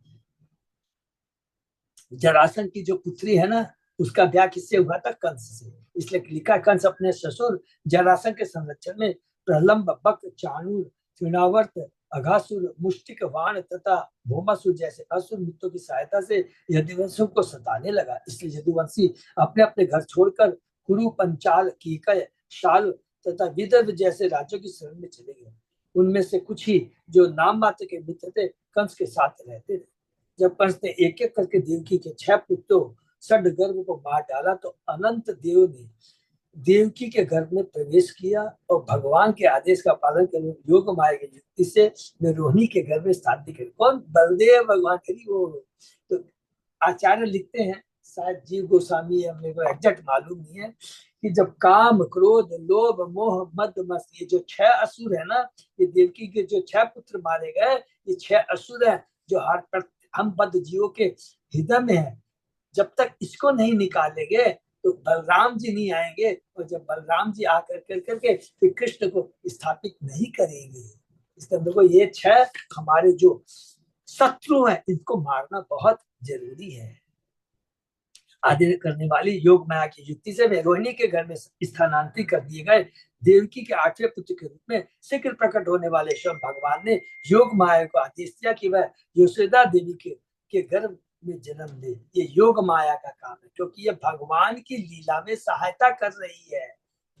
जरासंध की जो पुत्री है ना, उसका ब्याह किससे हुआ था, कंस से। इसलिए लिखा कंस अपने ससुर जरासंध के संरक्षण में प्रलंब, बक, चाणूर, तृणावर्त, अघासुर, मुष्टिक, वाण तथा भौमासुर जैसे असुर मित्रों की सहायता से यदुवंशियों को सताने लगा। इसलिए यदुवंशी अपने अपने घर छोड़कर कुरु, पंचाल, कीकय, शाल तथा विदर्भ जैसे राज्यों की शरण में चले गए। उनमें से कुछ ही जो नाम मात्र के मित्र थे कंस के साथ रहते थे। जब कंस ने एक एक करके देवकी के 6 पुत्रों षडगर्भ को मार डाला तो अनंत देव ने देवकी के गर्भ में प्रवेश किया और भगवान के आदेश का पालन कर योग माया की युक्ति से वे रोहिणी के गर्भ में स्थापित करे। कौन, बलदेव भगवान करी वो। तो आचार्य लिखते हैं, शायद जीव गोस्वामी, मेरे को एग्जैक्ट मालूम नहीं है, कि जब काम, क्रोध, लोभ, मोह, मद, मस्त, ये जो 6 असुर है ना, ये देवकी के जो 6 पुत्र मारे गए, ये 6 असुर है जो हम बद्ध जीवों के हृदय में है। जब तक इसको नहीं निकालेंगे तो बलराम जी नहीं आएंगे, और जब बलराम जी आकर कर करके फिर कृष्ण को स्थापित नहीं करेंगे। इसके अंदर को ये 6 हमारे जो शत्रु हैं इनको मारना बहुत जरूरी है। आदि करने वाली योग माया की युक्ति से वे रोहिणी के घर में स्थानांतरित कर दिए गए। देवकी के 8वें पुत्र के रूप में शीघ्र प्रकट होने वाले स्वयं भगवान ने योग माया को आदेश दिया कि वह यशोदा देवी के गर्भ में जन्म ले। ये योग माया का काम है, क्योंकि ये भगवान की लीला में सहायता कर रही है।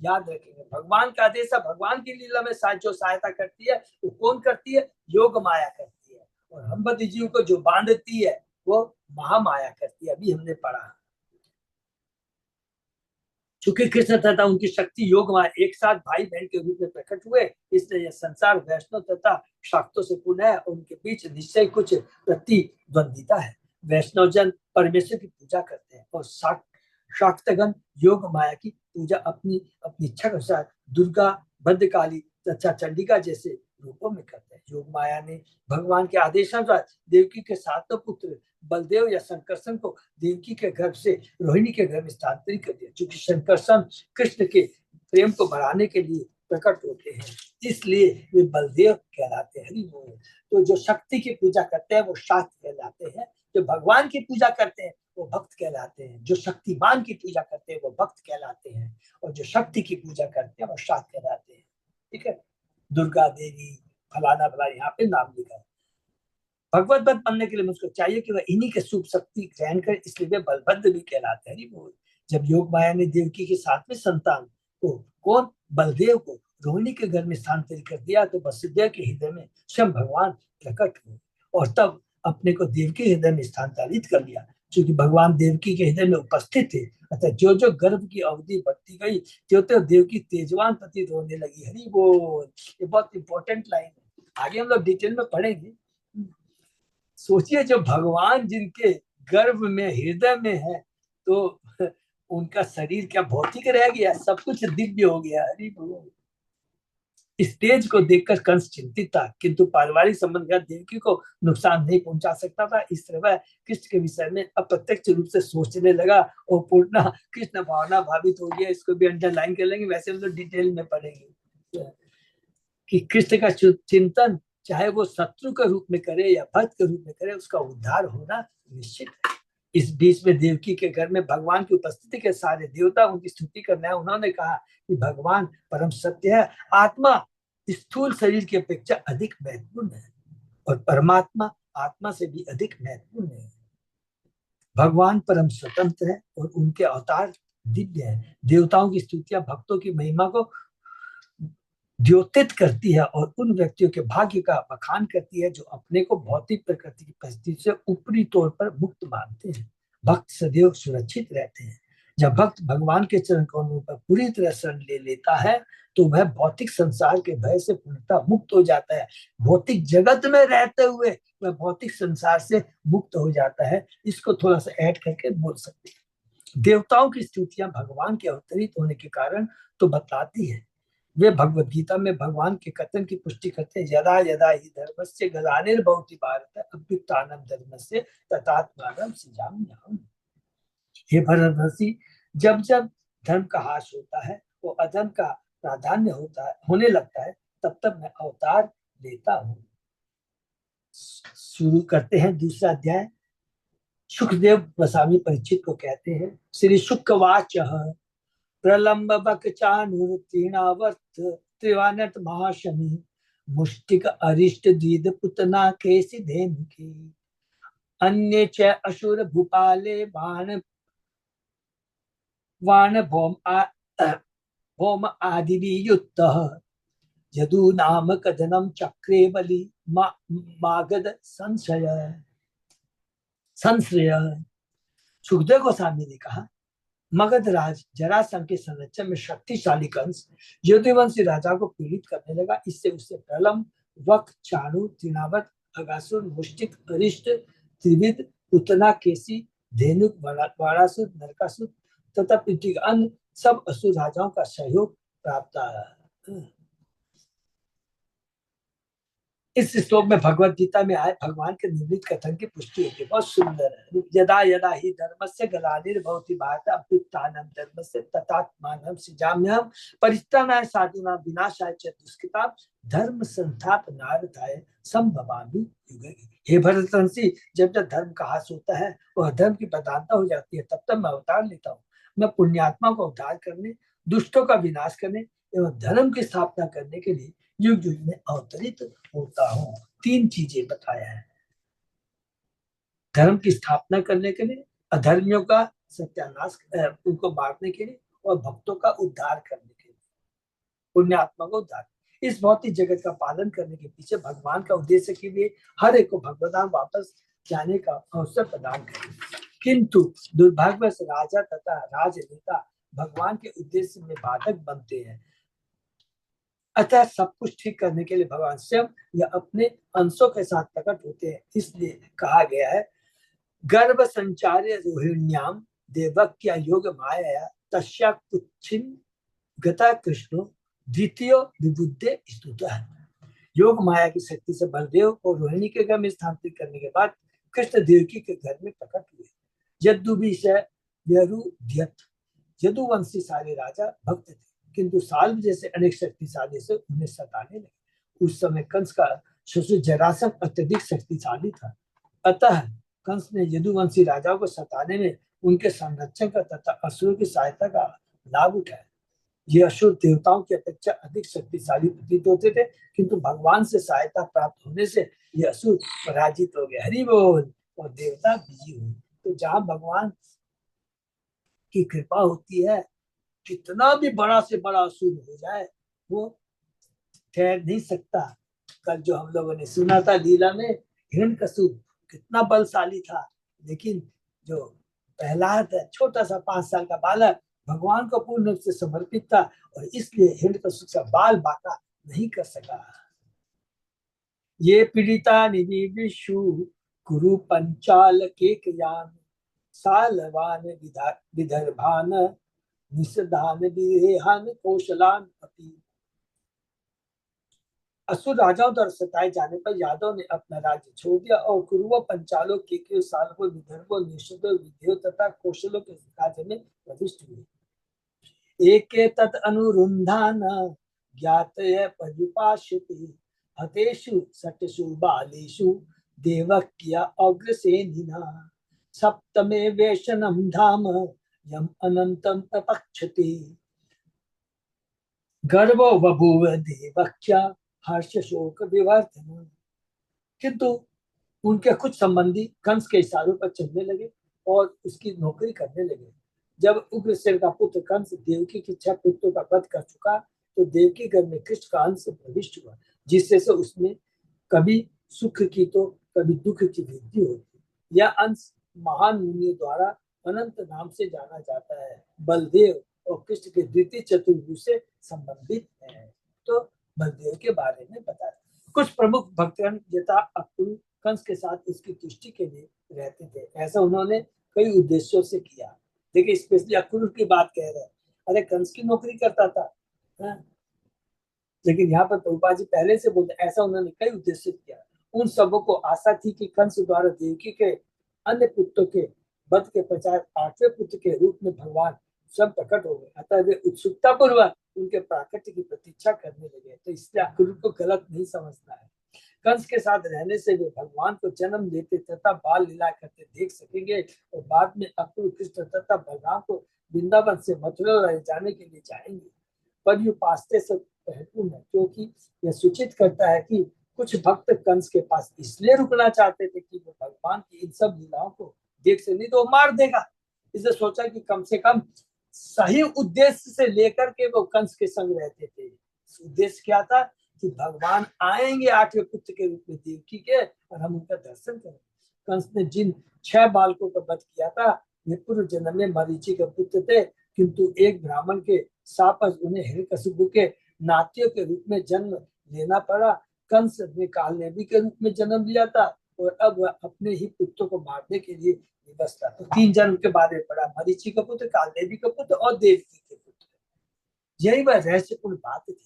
याद रखेंगे, भगवान का आदेश है, भगवान की लीला में जो सहायता करती है वो कौन करती है, योग माया करती है। और हम बद्ध जीव को जो बांधती है वो महामाया करती है। अभी हमने पढ़ा, चूंकि कृष्ण तथा उनकी शक्ति योग माया एक साथ भाई बहन के रूप में प्रकट हुए, इसलिए यह संसार वैष्णव तथा शाक्तों से पूर्ण है। उनके बीच निश्चय कुछ प्रतिद्वंदिता है। वैष्णव जन परमेश्वर की पूजा करते हैं और शाक्तगण योग माया की पूजा अपनी अपनी इच्छा के अनुसार दुर्गा, भद्रकाली तथा चंडिका जैसे रूपों में करते हैं। योग माया ने भगवान के आदेशानुसार देवकी के 7 पुत्र बलदेव या शंकरसन को देवकी के गर्भ से रोहिणी के घर में स्थानांतरित कर दिया। क्योंकि शंकरसन कृष्ण के प्रेम को बढ़ाने के लिए प्रकट होते हैं, इसलिए वे बलदेव कहलाते हैं। तो जो शक्ति की पूजा करते हैं वो शाक्त कहलाते हैं, जो भगवान की पूजा करते हैं वो भक्त कहलाते हैं, जो शक्तिमान की पूजा करते हैं वो भक्त कहलाते हैं, और जो शक्ति की पूजा करते हैं वो शाक्त कहलाते हैं। ठीक है, दुर्गा देवी फलाना फलाना यहाँ पे नाम लिखा है। भगवत भक्त बनने के लिए मुझको चाहिए कि वह इन्हीं के शुभ शक्ति ग्रहण करे, इसलिए वे बलभद्र भी कहलाते हैं। जब योग माया ने देवकी के 7वें संतान को, कौन, बलदेव को रोहिणी के घर में स्थानांतरित कर दिया तो वसुदेव के हृदय में स्वयं भगवान प्रकट हुए, और तब अपने को देवकी हृदय में स्थानांतरित कर लिया। क्योंकि भगवान देवकी के हृदय में उपस्थित थे, अतः जो जो गर्भ की अवधि बढ़ती गई त्यों त्यों देवकी तेजवान प्रतीत होने लगी। हरि बोल। ये बहुत इंपॉर्टेंट लाइन है, आगे हम लोग डिटेल में पढ़ेंगे। सोचिए, जो भगवान जिनके गर्भ में हृदय में है, तो उनका शरीर क्या भौतिक रह गया, सब कुछ दिव्य हो गया। हरि बोल। स्टेज को देखकर कंस चिंतित था, किंतु पारिवारिक संबंध का देवकी को नुकसान नहीं पहुंचा सकता था। इस तरह वह कृष्ण के विषय में अप्रत्यक्ष रूप से सोचने लगा और पूर्ण कृष्ण भावना भावित हो गया। इसको भी अंडरलाइन कर लेंगे, वैसे हम लोग डिटेल में पढ़ेंगे कि कृष्ण का चिंतन चाहे वो शत्रु के रूप में करे या भक्त के रूप में करे, उसका उद्धार होना निश्चित है। इस बीच में देवकी के घर में भगवान की उपस्थिति के सारे देवता उनकी स्तुति करने आए। उन्होंने कहा कि भगवान परम सत्य है, आत्मा स्थूल शरीर की अपेक्षा अधिक महत्वपूर्ण है और परमात्मा आत्मा से भी अधिक महत्वपूर्ण है। भगवान परम स्वतंत्र है और उनके अवतार दिव्य है। देवताओं की स्तुतियां भक्तों की महिमा को द्योतित करती है और उन व्यक्तियों के भाग्य का बखान करती है जो अपने को भौतिक प्रकृति की परिस्थिति से ऊपरी तौर पर मुक्त मानते हैं। भक्त सदैव सुरक्षित रहते हैं। जब भक्त भगवान के चरण कमलों पर पूरी तरह शरण ले लेता है तो वह भौतिक संसार के भय से पूर्णतः मुक्त हो जाता है। भौतिक जगत में रहते हुए वह भौतिक संसार से मुक्त हो जाता है। इसको थोड़ा सा ऐड करके बोल सकते हैं। देवताओं की स्तुतियां भगवान के अवतरित होने के कारण तो बताती है। वे भगवत गीता में भगवान के कथन की पुष्टि करते हैं, यदा यदा ही धर्मस्य ग्लानिर्भवति भारत अभ्युत्थानं धर्मस्य तथात्मानं सृजाम्यहम्। हे भरतवर्षि, जब जब धर्म का ह्रास होता है वो अधर्म का प्राधान्य होने लगता है, तब तब मैं अवतार लेता हूँ। शुरू करते हैं दूसरा अध्याय। सुखदेव गोस्वामी परीक्षित को कहते हैं, श्री शुकवाच प्रलंब बकचानुर्तीर्णावर्त त्रिवानट महाशनि मुष्टिक अरिष्ट द्विद पुतना केसि धेनुके अन्य च असुर भूपाले वाण भौम आदिवियुक्तः यदु नाम कथनम चक्रे बलि मागध संश्रय। सुखदेव गोस्वामी ने कहा, मगध राज जरासंध के संरक्षण में शक्तिशाली कंस यदुवंशी राजा को पीड़ित करने लगा। इससे उससे प्रलम, वक, चाणु, तृणावत, अगासुर, मुष्टिक, अरिष्ट, त्रिविद, उतना, केसी, धेनुक, वारासुर, नरकासुर तथा पृथ्वी के अन्य सब असुर राजाओं का सहयोग प्राप्त है। इस श्लोक में भगवत गीता में आए भगवान के निवृत्त कथन की पुष्टि होती है। बहुत सुंदर है। यदा यदा ही धर्मस्य ग्लानिर्भवति भारत अभ्युत्थानं धर्मस्य तथात्मानं सृजाम्यहम् परित्राणाय साधूनां विनाशाय च दुष्कृतां धर्म संस्थापनार्थाय संभवामि युगे। हे भरतवंशी, जब जब धर्म का ह्रास होता है और धर्म की प्रधानता हो जाती है, तब तब मैं अवतार लेता हूँ। मैं पुण्यात्मा को उद्धार करने, दुष्टों का विनाश करने एवं धर्म की स्थापना करने के लिए युग युग में अवतरित होता हूँ। तीन चीजें बताया है, धर्म की स्थापना करने के लिए, अधर्मियों का सत्यानाश, उनको मारने के लिए, और भक्तों का उद्धार करने के लिए, पुण्यात्मा को उद्धार। इस भौतिक जगत का पालन करने के पीछे भगवान का उद्देश्य के लिए हर एक को भगवदान वापस जाने का अवसर प्रदान करें। किंतु दुर्भाग्यवश राजा तथा राजनेता भगवान के उद्देश्य में बाधक बनते हैं। अतः सब कुछ ठीक करने के लिए भगवान स्वयं या अपने अंशों के साथ प्रकट होते हैं। इसलिए कहा गया है, गर्भ संचार्य रोहिण्याम देवक्या योग माया तस्या कुच्छिन गता कृष्णो द्वितीय विबुद्धे स्तुतः। योग माया की शक्ति से बलदेव को रोहिणी के घर में स्थानांतरित करने के बाद कृष्ण देवकी के घर में प्रकट हुए। यदुवंशी सारे राजा भक्त थे, किंतु साल्व जैसे अनेक शक्तिशाली से उन्हें सताने लगे। उस समय कंस का ससुर जरासंध अत्यधिक शक्तिशाली था। अतः कंस ने यदुवंशी राजाओं को सताने में उनके संरक्षण का तथा असुरों की सहायता का लाभ उठाया। ये असुर देवताओं की अपेक्षा अधिक शक्तिशाली प्रतीत होते थे, किंतु भगवान से सहायता प्राप्त होने से ये असुर पराजित हो गए। हरि बोल। और देवता विजयी हुए। तो जहां भगवान की कृपा होती है, कितना भी बड़ा से बड़ा असुर हो जाए वो ठहर नहीं सकता। कल जो हम लोगों ने सुना था लीला में, हिरण्यकश्यप कितना बलशाली था, लेकिन जो प्रहलाद छोटा सा 5 साल का बालक भगवान को पूर्ण रूप से समर्पित था और इसलिए हिरण्यकशिपु का बाल बांका नहीं कर सका। ये पीड़िता निविशु कुरु पंचाल के यान सालवान विदर्भान निषदान विरेहान कौशलान अपि। असुर राजाओं द्वारा सताए जाने पर यादव ने अपना राज्य छोड़ दिया और कुरुओं पंचालों के सालवों विदर्भों निषदों विधियों तथा कौशलों के राज्य में प्रविष्ट हुए। एक तत् अनुरुंधान ज्ञातय पर्युपाश्यते हतेषु सटसु बालेषु देवक्या अग्रसेनिना सप्तमे वेशनम धाम यम अनंतम प्रपक्षते गर्वो बभूव देवक्या हर्ष शोक विवर्धन। किंतु उनके कुछ संबंधी कंस के इशारों पर चलने लगे और उसकी नौकरी करने लगे। जब उग्रसेन का पुत्र कंस देवकी की 6 पुत्रों का वध कर चुका तो देवकी घर में कृष्ण का अंश प्रविष्ट हुआ, जिससे से उसमें कभी सुख की तो कभी दुख की वृद्धि होती। यह अंश महान मुनियों द्वारा अनंत नाम से जाना जाता है। बलदेव और कृष्ण के द्वितीय चतुर्भुज से संबंधित है। तो बलदेव के बारे में बताया। कुछ प्रमुख भक्तगण यथा अक्रूर कंस के साथ इसकी तुष्टि के लिए रहते थे। ऐसा उन्होंने कई उद्देश्यों से किया। देखिए स्पेशली अक्रूर की बात कह रहे हैं। अरे कंस की नौकरी करता था, लेकिन यहाँ पर प्रभुपाद जी पहले से बोलते ऐसा उन्होंने कई उद्देश्य किया। उन सबों को आशा थी कि कंस द्वारा देवकी के अन्य पुत्रों के वध के पश्चात 8वें पुत्र के रूप में भगवान स्वयं प्रकट हो गए। अतः वे उत्सुकता पूर्वक उनके प्राकट्य की प्रतीक्षा करने लगे। तो इसलिए अक्रूर को गलत नहीं समझना है। कंस के साथ रहने से वे भगवान को जन्म लेते तथा बाल लीला करते देख सकेंगे और बाद में अक्रूर कृष्ण तथा बलराम को वृंदावन से मथुरा ले जाने के लिए जाएंगे। पर यू पास्ते से महत्वपूर्ण है क्योंकि यह सूचित करता है कि कुछ भक्त कंस के पास इसलिए रुकना चाहते थे कि वो भगवान की इन सब लीलाओं को देख से, नहीं तो वो मार देगा। इसलिए सोचा कि कम से कम सही उद्देश्य से लेकर के वो कंस के संग रहते थे। उद्देश्य क्या था कि भगवान आएंगे 8वें पुत्र के रूप में देवकी के और हम उनका दर्शन करें। कंस ने जिन 6 बालकों का वध किया था वे पूर्व जन्म में मरीचि के पुत्र थे, किंतु एक ब्राह्मण के शापस उन्हें हिरण्यकशिपु के नातियों के रूप में जन्म लेना पड़ा। कंस ने कालनेमी के रूप में जन्म लिया था और अब वह अपने ही पुत्रों को मारने के लिए विवश था। तो 3 जन्म के बारे में पढ़ा, मरीचि का पुत्र, कालनेमी का पुत्र और देवकी के पुत्र। यही वह रहस्यपूर्ण बात थी।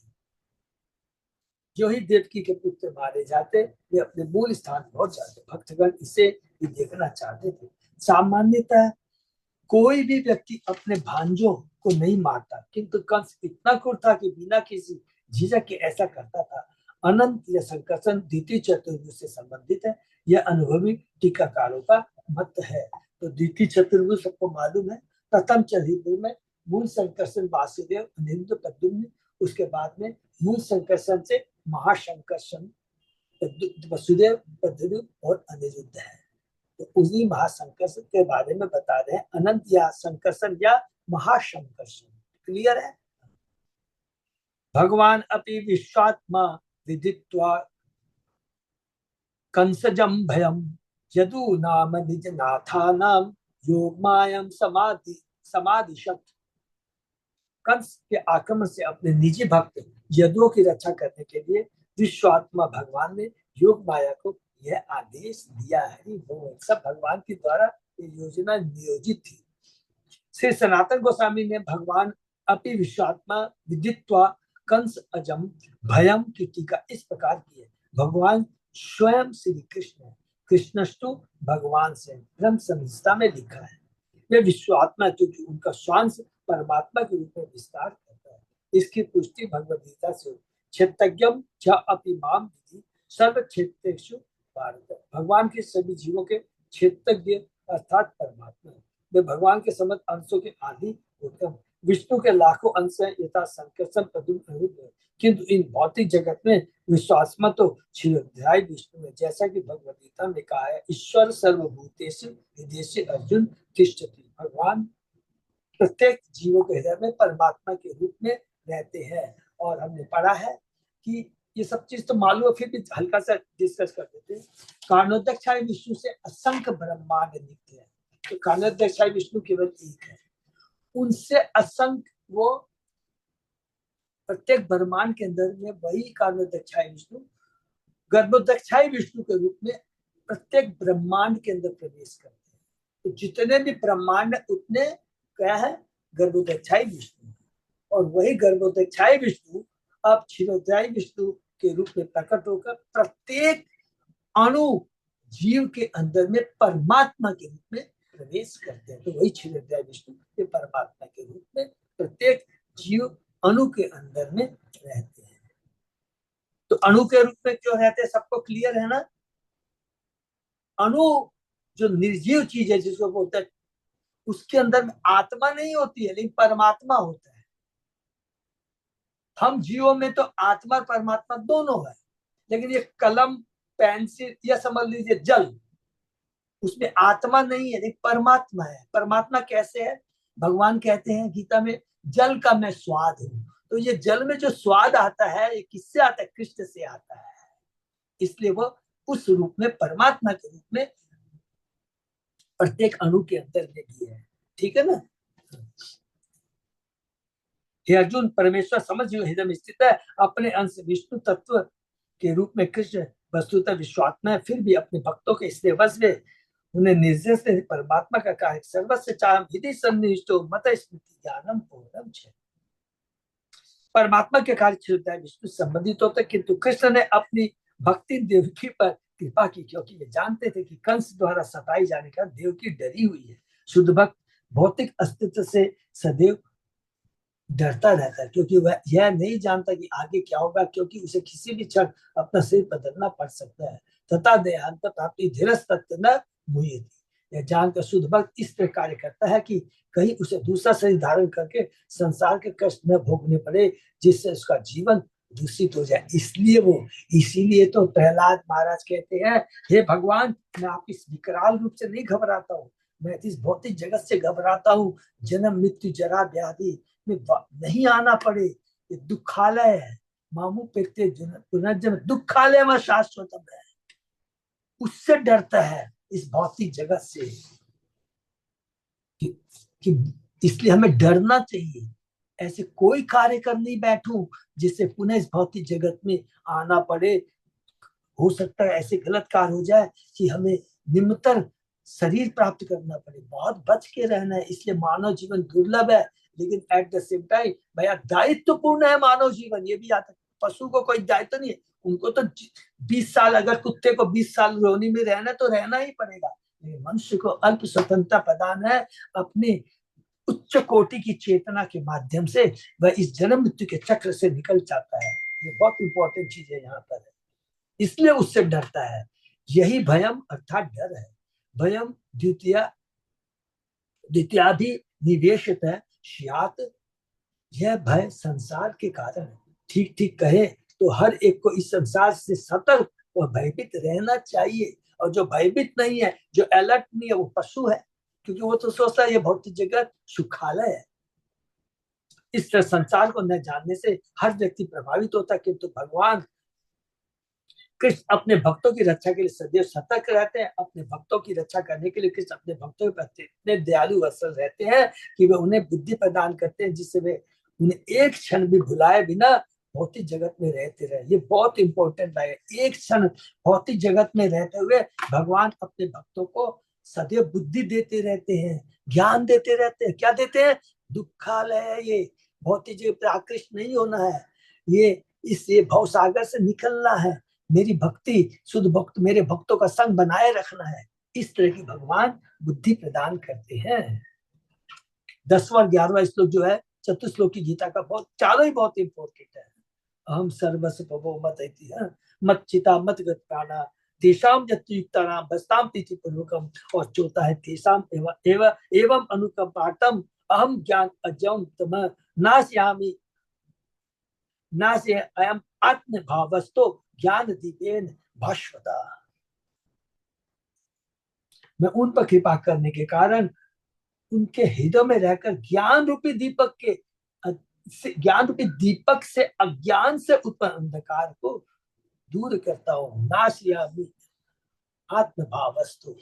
जो ही देवकी के पुत्र मारे जाते वे अपने मूल स्थान पहुंच जाते। भक्तगण इसे भी देखना चाहते थे। सामान्यतः कोई भी व्यक्ति अपने भांजों को नहीं मारता, किंतु कंस इतना क्रूर था कि बिना किसी झिझक के ऐसा करता था। अनंत या संकर्षण द्वितीय चतुर्भुज से संबंधित है। यह अनुभवी टीकाकारों का मत है। तो द्वितीय चतुर्भुज सबको मालूम है। प्रथम चतुर्भुज में मूल संकर्षण वासुदेव, अनिरुद्ध, प्रद्युम्न, उसके बाद में मूल संकर्षण से महासंकर्षण वसुदेव, प्रद्युम्न और अनिरुद्ध है। तो उसी महासंकर्षण के बारे में बता रहे हैं। अनंत या संकर्षण या महासंकर्षण। क्लियर है। भगवान अपि विश्वात्मा विदित्वा कंसजम भयम यदु नाम निज नाथा नाम योगमायम समाधिशत। कंस के आक्रमण से अपने निजी भक्त यदुओं की रक्षा करने के लिए विश्वात्मा भगवान ने योग माया को यह आदेश दिया है। वो सब भगवान के द्वारा ये योजना नियोजित थी। श्री सनातन गोस्वामी ने भगवान अपि विश्वात्मा विदित्वा कंस अजम भयम की टीका इस प्रकार की है। भगवान स्वयं श्री कृष्ण है। कृष्णस्तु भगवान से ब्रह्म संहिता में लिखा है। वे विश्वात्मा क्योंकि उनका स्वांश परमात्मा के रूप में विस्तार करता है। इसकी पुष्टि भगवद गीता से क्षेत्रज्ञम च अपि माम विधि सर्व क्षेत्रेषु भारत। भगवान के सभी जीवों के क्षेत्रज्ञ अर्थात परमात्मा है। वे भगवान के समस्त अंशों के आदि उत्तम। विष्णु के लाखों अंश है यथा संकर्षण, प्रद्युम्न, किंतु इन भौतिक जगत में विश्वासमा तो क्षीरोध्याय विष्णु है। जैसा कि भगवद गीता में कहा है, ईश्वर सर्वभूतेषु हृदयेषु अर्जुन तिष्ठति। भगवान प्रत्येक जीवों के हृदय में परमात्मा के रूप में रहते हैं। और हमने पढ़ा है कि ये सब चीज तो मालूम है, फिर भी हल्का सा डिस्कस कर देते हैं। कारणोदक्षाय विष्णु से असंख्य ब्रह्मांड निकले हैं, तो कारणोदक्षाय विष्णु केवल एक है, उनसे असंख्य वो प्रत्येक ब्रह्मांड के अंदर में वही कारणोदक्षाय विष्णु गर्भोदक्षाय विष्णु के रूप में प्रत्येक ब्रह्मांड के अंदर प्रवेश करते हैं। तो जितने भी ब्रह्मांड उतने क्या है, गर्भोदक्षाय विष्णु, और वही गर्भोदक्षाय विष्णु अब क्षीरोदयाय विष्णु के रूप में प्रकट होकर प्रत्येक अणु जीव के अंदर में परमात्मा के रूप में प्रवेश करते हैं। तो वही क्षीरोदयाय विष्णु के परमात्मा के रूप में प्रत्येक जीव अणु के अंदर में रहते हैं। तो अणु के रूप में क्यों रहते हैं, सबको क्लियर है ना। अणु जो निर्जीव चीज है जिसको बोलते हैं, उसके अंदर में आत्मा नहीं होती है, लेकिन परमात्मा होता है। हम जीवों में तो आत्मा और परमात्मा दोनों है, लेकिन ये कलम पेंसिल या समझ लीजिए जल, उसमें आत्मा नहीं है लेकिन परमात्मा है। परमात्मा कैसे है, भगवान कहते हैं गीता में, जल का मैं स्वाद हूं। तो ये जल में जो स्वाद आता है ये किससे आता है, कृष्ण से आता है। इसलिए वो उस रूप में परमात्मा के रूप में प्रत्येक अणु के अंदर में भी है। ठीक है ना। हे अर्जुन, परमेश्वर समझ हृदय में स्थित है, अपने अंश विष्णु तत्व के रूप में कृष्ण वस्तुतः विश्वात्मा है, फिर भी अपने भक्तों के इसलिए वश में उन्हें निर्देश से परमात्मा का कार्य सर्वस्व चाहम विधि सन्निष्ठो मत स्मृति ज्ञानम पूर्णम छे। परमात्मा के कार्य क्षुद्र विष्णु संबंधित होते, किंतु कृष्ण ने अपनी भक्ति देवकी पर कृपा की, क्योंकि वे जानते थे कि कंस द्वारा सताई जाने का देवकी डरी हुई है। शुद्ध भक्त भौतिक अस्तित्व से सदैव डरता रहता है, क्योंकि वह यह नहीं जानता कि आगे क्या होगा, क्योंकि उसे किसी भी क्षण अपना सिर बदलना पड़ सकता है। तथा देहांत प्राप्ति धीरज तत्व न मुह्यति। यह जानकर शुद्ध भक्त इस तरह कार्य करता है कि कहीं उसे दूसरा शरीर धारण करके संसार के कष्ट न भोगने पड़े, जिससे उसका जीवन दूषित हो जाए। इसीलिए तो प्रहलाद महाराज कहते हैं, हे भगवान, मैं आपकी विकराल रूप से नहीं घबराता हूँ, मैं इस भौतिक जगत से घबराता हूँ। जन्म मृत्यु जरा व्याधि में नहीं आना पड़े, ये दुखालय है। मामू पेते पुनर्जन्म दुखालय में शाश्वतम है, उससे डरता है इस भौतिक जगत से कि इसलिए हमें डरना चाहिए। ऐसे कोई कार्य कर नहीं बैठूं जिससे पुनः इस भौतिक जगत में आना पड़े। हो सकता है ऐसे गलत कार्य हो जाए कि हमें निम्नतर शरीर प्राप्त करना पड़े। बहुत बच के रहना है। इसलिए मानव जीवन दुर्लभ है, लेकिन एट द सेम टाइम भैया दायित्वपूर्ण है मानव जीवन। ये भी आता है, पशु को कोई दायित्व नहीं है, उनको तो 20 साल, अगर कुत्ते को 20 साल रोनी में रहना तो रहना ही पड़ेगा। लेकिन मनुष्य को अल्प स्वतंत्रता प्रदान है। अपने उच्च कोटि की चेतना के माध्यम से वह इस जन्म मृत्यु के चक्र से निकल जाता है। ये बहुत इंपॉर्टेंट चीज है यहाँ पर, इसलिए उससे डरता है। यही भयम अर्थात डर है। भयम द्वितीयादि निवेशित है सियात। यह भय संसार के कारण है। ठीक ठीक कहे तो हर एक को इस संसार से सतर्क और भयभीत रहना चाहिए। और जो भयभीत नहीं है, जो अलर्ट नहीं है, वो पशु है, क्योंकि वो तो सोचता है ये भौतिक जगत सुखालय है। इस तरह संसार को न जानने से हर व्यक्ति प्रभावित होता है, किंतु भगवान कृष्ण अपने भक्तों की रक्षा के लिए सदैव सतर्क रहते हैं। अपने भक्तों की रक्षा करने के लिए कृष्ण अपने भक्तों के प्रति इतने दयालु वत्सल रहते हैं कि वे उन्हें बुद्धि प्रदान करते हैं, जिससे वे उन्हें एक क्षण भी भुलाए बिना भौतिक जगत में रहते रहे। ये बहुत इंपॉर्टेंट है। एक क्षण भौतिक जगत में रहते हुए भगवान अपने भक्तों को सदैव बुद्धि देते रहते हैं, ज्ञान देते रहते हैं। क्या देते हैं? दुखालय है ये, भौतिक जगत पर आकृष्ट नहीं होना है, ये इस भव सागर से निकलना है, मेरी भक्ति शुद्ध भक्त मेरे भक्तों का संग बनाए रखना है। इस तरह की भगवान बुद्धि प्रदान करते हैं। 10वां 11वां श्लोक जो है चतुश्लोकी गीता का, बहुत चारों ही बहुत इंपॉर्टेंट है। अहम सर्वस्व प्रभो मत मत चिता मत गत प्राणा तेषाम युक्तानाम भस्ताम प्रीति पूर्वकम। और चौथा है तेषाम एवं अनुकंपातम अहम ज्ञान अजम तम नास्यामि नास्य अयम आत्मभावस्तो ज्ञान दीपेन भास्वता। मैं उन पर कृपा करने के कारण उनके हृदय में रहकर ज्ञान रूपी दीपक के ज्ञान रूपी दीपक से अज्ञान से उत्पन्न अंधकार को दूर करता हूं। नाशयामि आत्मभाव वस्तु।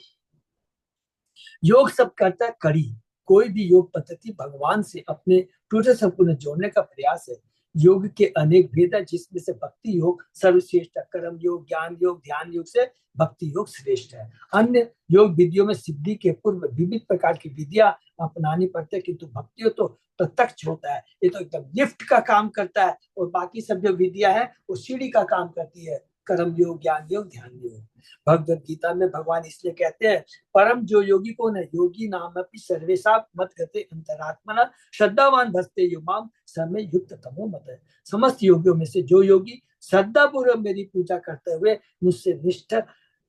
योग सब करता है कड़ी। कोई भी योग पद्धति भगवान से अपने टूटे संपूर्ण जोड़ने का प्रयास है। योग के अनेक भेद है, जिसमें से भक्ति योग सर्वश्रेष्ठ है। कर्म योग, ज्ञान योग, ध्यान योग से भक्ति योग श्रेष्ठ है। अन्य योग विधियों में सिद्धि के पूर्व विविध प्रकार की विधियां अपनानी पड़ती है, किंतु भक्ति तो प्रत्यक्ष होता है। ये तो एकदम लिफ्ट का काम करता है, और बाकी सब जो विधियां हैं वो सीढ़ी का काम करती है। कर्म योग, ज्ञान योग, ध्यान योग। भगवत गीता में भगवान इसलिए कहते हैं, परम जो योगी कौन है? योगी नाम अपनी सर्वेशा मत गते अंतरात्मना श्रद्धावान भजते युमाम समय युक्त तमो मत है। समस्त योगियों में से जो योगी श्रद्धा पूर्वक मेरी पूजा करते हुए मुझसे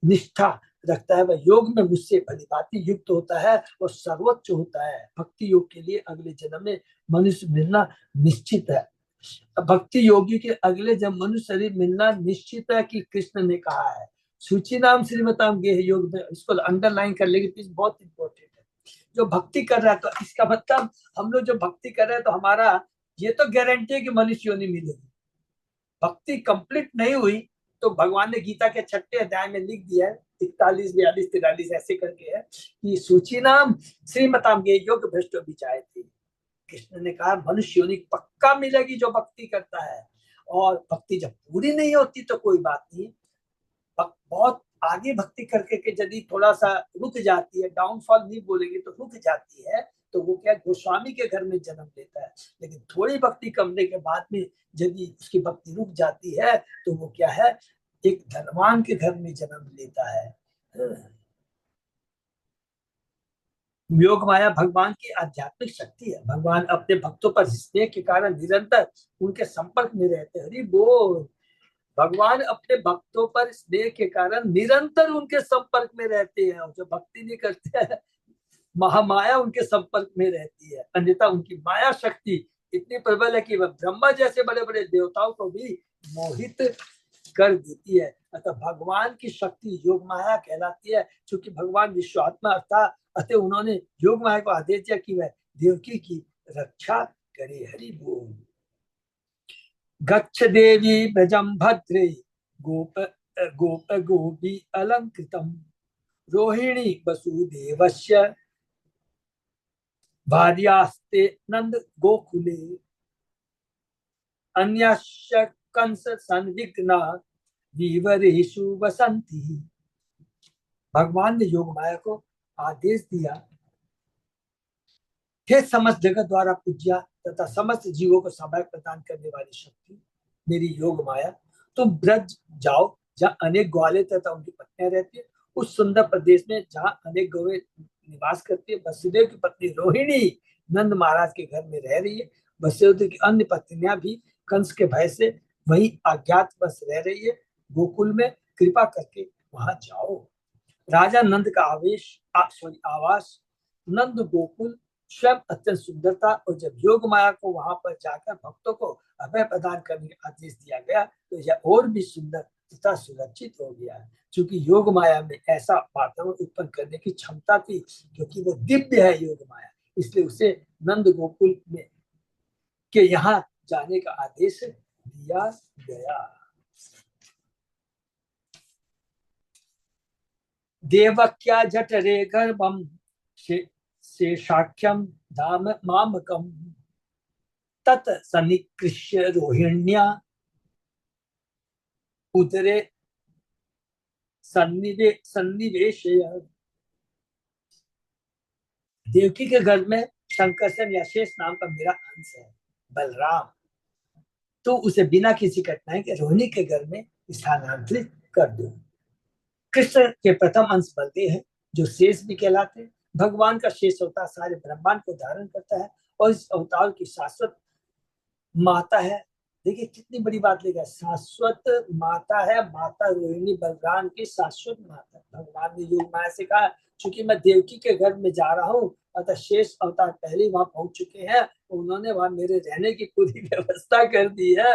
निष्ठा रखता है, वह योग में मुझसे भली भांति युक्त होता है और सर्वोच्च होता है। भक्ति योग के लिए अगले जन्म में मनुष्य मिलना निश्चित है। भक्ति योगी के अगले जन्म मनुष्य शरीर मिलना निश्चित है कि कृष्ण ने कहा है। सूची नाम श्रीमताम गेह योग में, इसको अंडरलाइन कर लेंगे प्लीज, बहुत इंपॉर्टेंट है। जो भक्ति कर रहा है, तो इसका मतलब हम लोग जो भक्ति कर रहे हैं, तो हमारा ये तो गारंटी है कि मनुष्य योनि मिलेगी। भक्ति कंप्लीट नहीं हुई तो भगवान ने गीता के 6वें अध्याय में लिख दिया है, 41, 42, 43 ऐसे करके है कि सूची नाम श्रीमताम गेह योग भ्रष्ट विचारे थे। कृष्ण ने कहा मनुष्य योनि पक्का मिलेगी जो भक्ति करता है। और भक्ति जब पूरी नहीं होती तो कोई बात नहीं, बहुत आगे भक्ति करके के यदि थोड़ा सा रुक जाती है, डाउनफॉल नहीं बोलेंगे तो रुक जाती है, तो वो क्या गोस्वामी के घर में जन्म लेता है। लेकिन थोड़ी भक्ति करने के बाद में यदि उसकी भक्ति रुक जाती है तो वो क्या है, एक धनवान के घर में जन्म लेता है। योग माया भगवान की आध्यात्मिक शक्ति है। भगवान अपने भक्तों पर स्नेह के कारण निरंतर उनके संपर्क में रहते हैं। हरि बोल। भगवान अपने भक्तों पर स्नेह के कारण निरंतर उनके संपर्क में रहते हैं, और जो भक्ति नहीं करते हैं महामाया उनके संपर्क में रहती है। अन्यथा उनकी माया शक्ति इतनी प्रबल है कि वह ब्रह्मा जैसे बड़े बड़े देवताओं को भी मोहित कर देती है। अतः भगवान की शक्ति योग माया कहलाती है। क्योंकि भगवान विश्वात्मा अर्थात अतः उन्होंने योग माया को आदेश दिया कि वह देवकी की रक्षा करे। हरि बोल। गच्छ देवी ब्रजम भद्रे गोप गोप गोपी अलंकृतम रोहिणी वसुदेवस्य भार्यास्ते नंद गोकुले अन्यस्य कंस संदिग्धा वीवरेषु वसंती। भगवान ने योग माया को आदेश दिया, हे समस्त जगत द्वारा पूज्या तथा समस्त जीवों को सहायक प्रदान करने वाली शक्ति मेरी योग माया, तुम ब्रज जाओ जहाँ अनेक ग्वाले तथा उनकी पत्नियां रहती है। उस सुंदर प्रदेश में जहाँ अनेक गौएं निवास करती है। वसुदेव की पत्नी रोहिणी नंद महाराज के घर में रह रही है। वसुदेव की अन्य पत्नियां भी कंस के भय से वही अज्ञातवश रह रही है। गोकुल में कृपा करके वहां जाओ। राजा नंद का आवास नंद गोकुल स्वयं अत्यंत सुंदर था, और जब योग माया को वहां पर जाकर भक्तों को अभय प्रदान करने का आदेश दिया गया तो यह और भी सुंदर तथा सुरक्षित हो गया। क्योंकि योग माया में ऐसा वातावरण उत्पन्न करने की क्षमता थी, क्योंकि वो दिव्य है योग माया, इसलिए उसे नंद गोकुल में के यहाँ जाने का आदेश दिया गया। देवक्या जठरे गर्भम शेषाख्यम धाम मामकम तत् सन्निकृष्य रोहिण्या उदरे सन्निवेशय। देवकी के घर में शंकरसन या शेष नाम का मेरा अंश है बलराम, तो उसे बिना किसी कठिनाई के रोहिणी के घर में स्थानांतरित कर दो। कृष्ण के प्रथम अंश बलदेव है, जो शेष भी कहलाते हैं। भगवान का शेष अवतार सारे ब्रह्मांड को धारण करता है और इस अवतार की शाश्वत माता है। देखिए कितनी बड़ी बात लेगा, शाश्वत माता है माता रोहिणी बलराम की शाश्वत माता। भगवान ने योग माया से कहा चूंकि मैं देवकी के घर में जा रहा हूँ, अतः शेष अवतार पहले वहां पहुंच चुके हैं, उन्होंने वहां मेरे रहने की पूरी व्यवस्था कर दी है।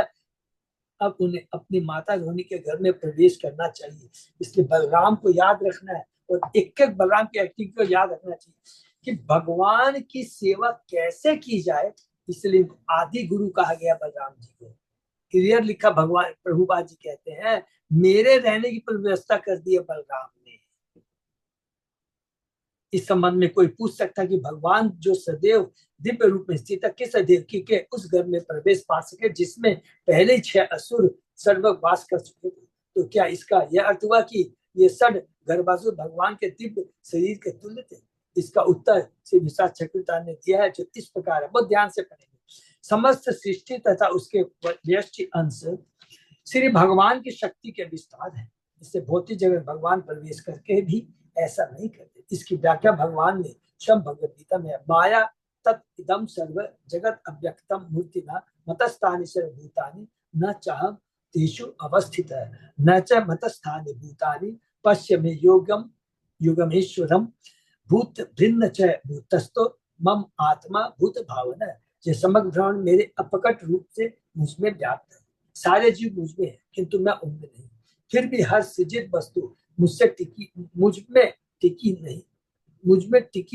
अब उन्हें अपनी माता रोहिणी के घर में प्रवेश करना चाहिए। इसलिए बलराम को याद रखना है, और एक एक बलराम की एक्टिंग को याद रखना चाहिए कि भगवान की सेवा कैसे की जाए, इसलिए आदि गुरु कहा गया बलराम जी को। क्लियर लिखा, भगवान प्रभुपाद जी कहते हैं मेरे रहने की व्यवस्था कर दी है बलराम ने। इस संबंध में कोई पूछ सकता है कि भगवान जो सदैव दिव्य रूप में स्थित है, किस देवकी के उस घर में प्रवेश पा सके जिसमें पहले 6 असुर सर्वक वास कर चुके थे। तो क्या इसका यह अर्थ हुआ कि ये षड गर्भासुर भगवान के दिव्य शरीर के तुल्य थे? इसका उत्तर श्री विशाल चक्रवर्ती ने दिया है, जो इस प्रकार है, बहुत ध्यान से पढ़ेंगे। समस्त सृष्टि तथा उसके व्यष्टि अंश श्री भगवान की शक्ति के विस्तार है। इससे भौतिक जगत भगवान प्रवेश करके भी ऐसा नहीं करते। इसकी व्याख्या भगवान ने स्वयं भगवद गीता में, माया तत् इदम सर्व जगत अव्यक्तम मूर्तिना मतस्थानि सर्वभूतानि न चाह तेषु अवस्थित है न च मतस्थानि भूतानि पश्य में योगम युगमेश्वरम भूत भिन्न च भूतस्थो मम आत्मा भूत भावना। ये समग्र भ्रमण मेरे अपकट रूप से मुझमें व्याप्त है। सारे जीव मुझमें है किंतु मैं उनमें नहीं। फिर भी हर सृजित वस्तु मुझसे टिकी, मुझमें टिकी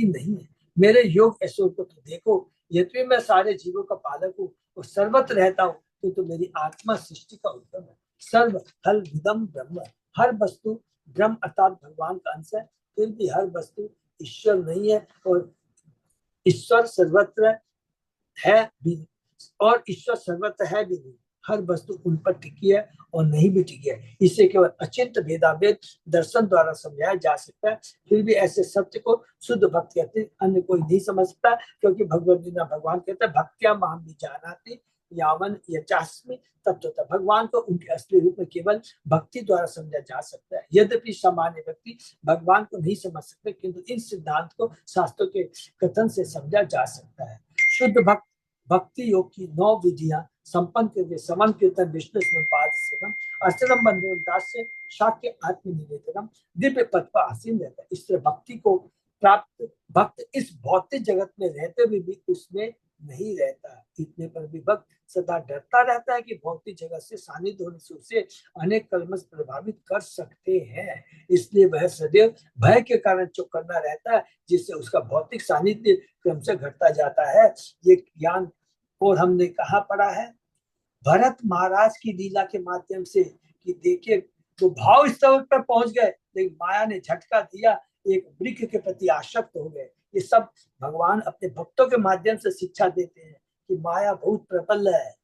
नहीं है। मेरे योग ऐश्वर्य को तो देखो, यद्यपि मैं सारे जीवों का पालक हूँ और सर्वत्र रहता हूँ, तो मेरी आत्मा सृष्टि का उत्तम है। सर्व हल विदम ब्रह्म, हर वस्तु ब्रह्म अर्थात भगवान का अंश है। फिर भी हर वस्तु ईश्वर नहीं है, और ईश्वर सर्वत्र है भी, और ईश्वर सर्वत्र है भी नहीं। हर वस्तु उन पर टिकी है और नहीं भी टिकी है। इसे केवल अचिंत भेदाभेद दर्शन द्वारा समझाया जा सकता है। फिर भी ऐसे सत्य को शुद्ध भक्त कहते हैं, अन्य कोई नहीं समझ सकता, क्योंकि भगवद गीता भगवान कहते हैं भक्त्या माम विजानाति यावन यचास्मि तत्वतः। भगवान को उनके असली रूप में केवल भक्ति द्वारा समझा जा सकता है। यद्यपि सामान्य व्यक्ति भगवान को नहीं समझ सकते, किंतु इन सिद्धांत को शास्त्रों के कथन से समझा जा सकता है। शुद्ध भक्त भक्ति योग की 9 विधियां संपन्न करके समन कीर्तन विष्णु स्मरण पाद सेवन अर्चनम बंधु दास्य शाक्य आत्मनिवेदनम दिव्य पद पर आसीन रहता है। इस तरह भक्ति को प्राप्त भक्त इस भौतिक जगत में रहते हुए भी उसमें नहीं रहता। इतने पर भी भक्त सदा डरता रहता है कि भौतिक जगत से सानिध्य होने से उसे अनेक कलमश प्रभावित कर सकते हैं। इसलिए वह सदैव भय के कारण चौकन्ना रहता है, जिससे उसका भौतिक सानिध्य क्रमशः घटता जाता है। ये ज्ञान और हमने कहा पढ़ा है भरत महाराज की लीला के माध्यम से, कि देखिए तो भाव स्तर पर पहुंच गए, लेकिन माया ने झटका दिया, एक वृक्ष के प्रति आसक्त हो गए। ये सब भगवान अपने भक्तों के माध्यम से शिक्षा देते हैं कि माया बहुत प्रबल है।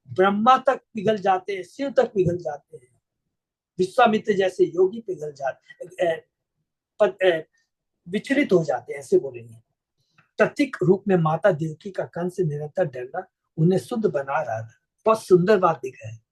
ब्रह्मा तक पिघल जाते हैं, शिव तक पिघल जाते हैं, विश्वामित्र जैसे योगी पिघल जाते, विचलित हो जाते हैं, ऐसे बोलेंगे। प्रतीक रूप में माता देवकी का कंस से निरंतर डरना उन्हें शुद्ध बना रहा था। बहुत सुंदर बात दिखा है।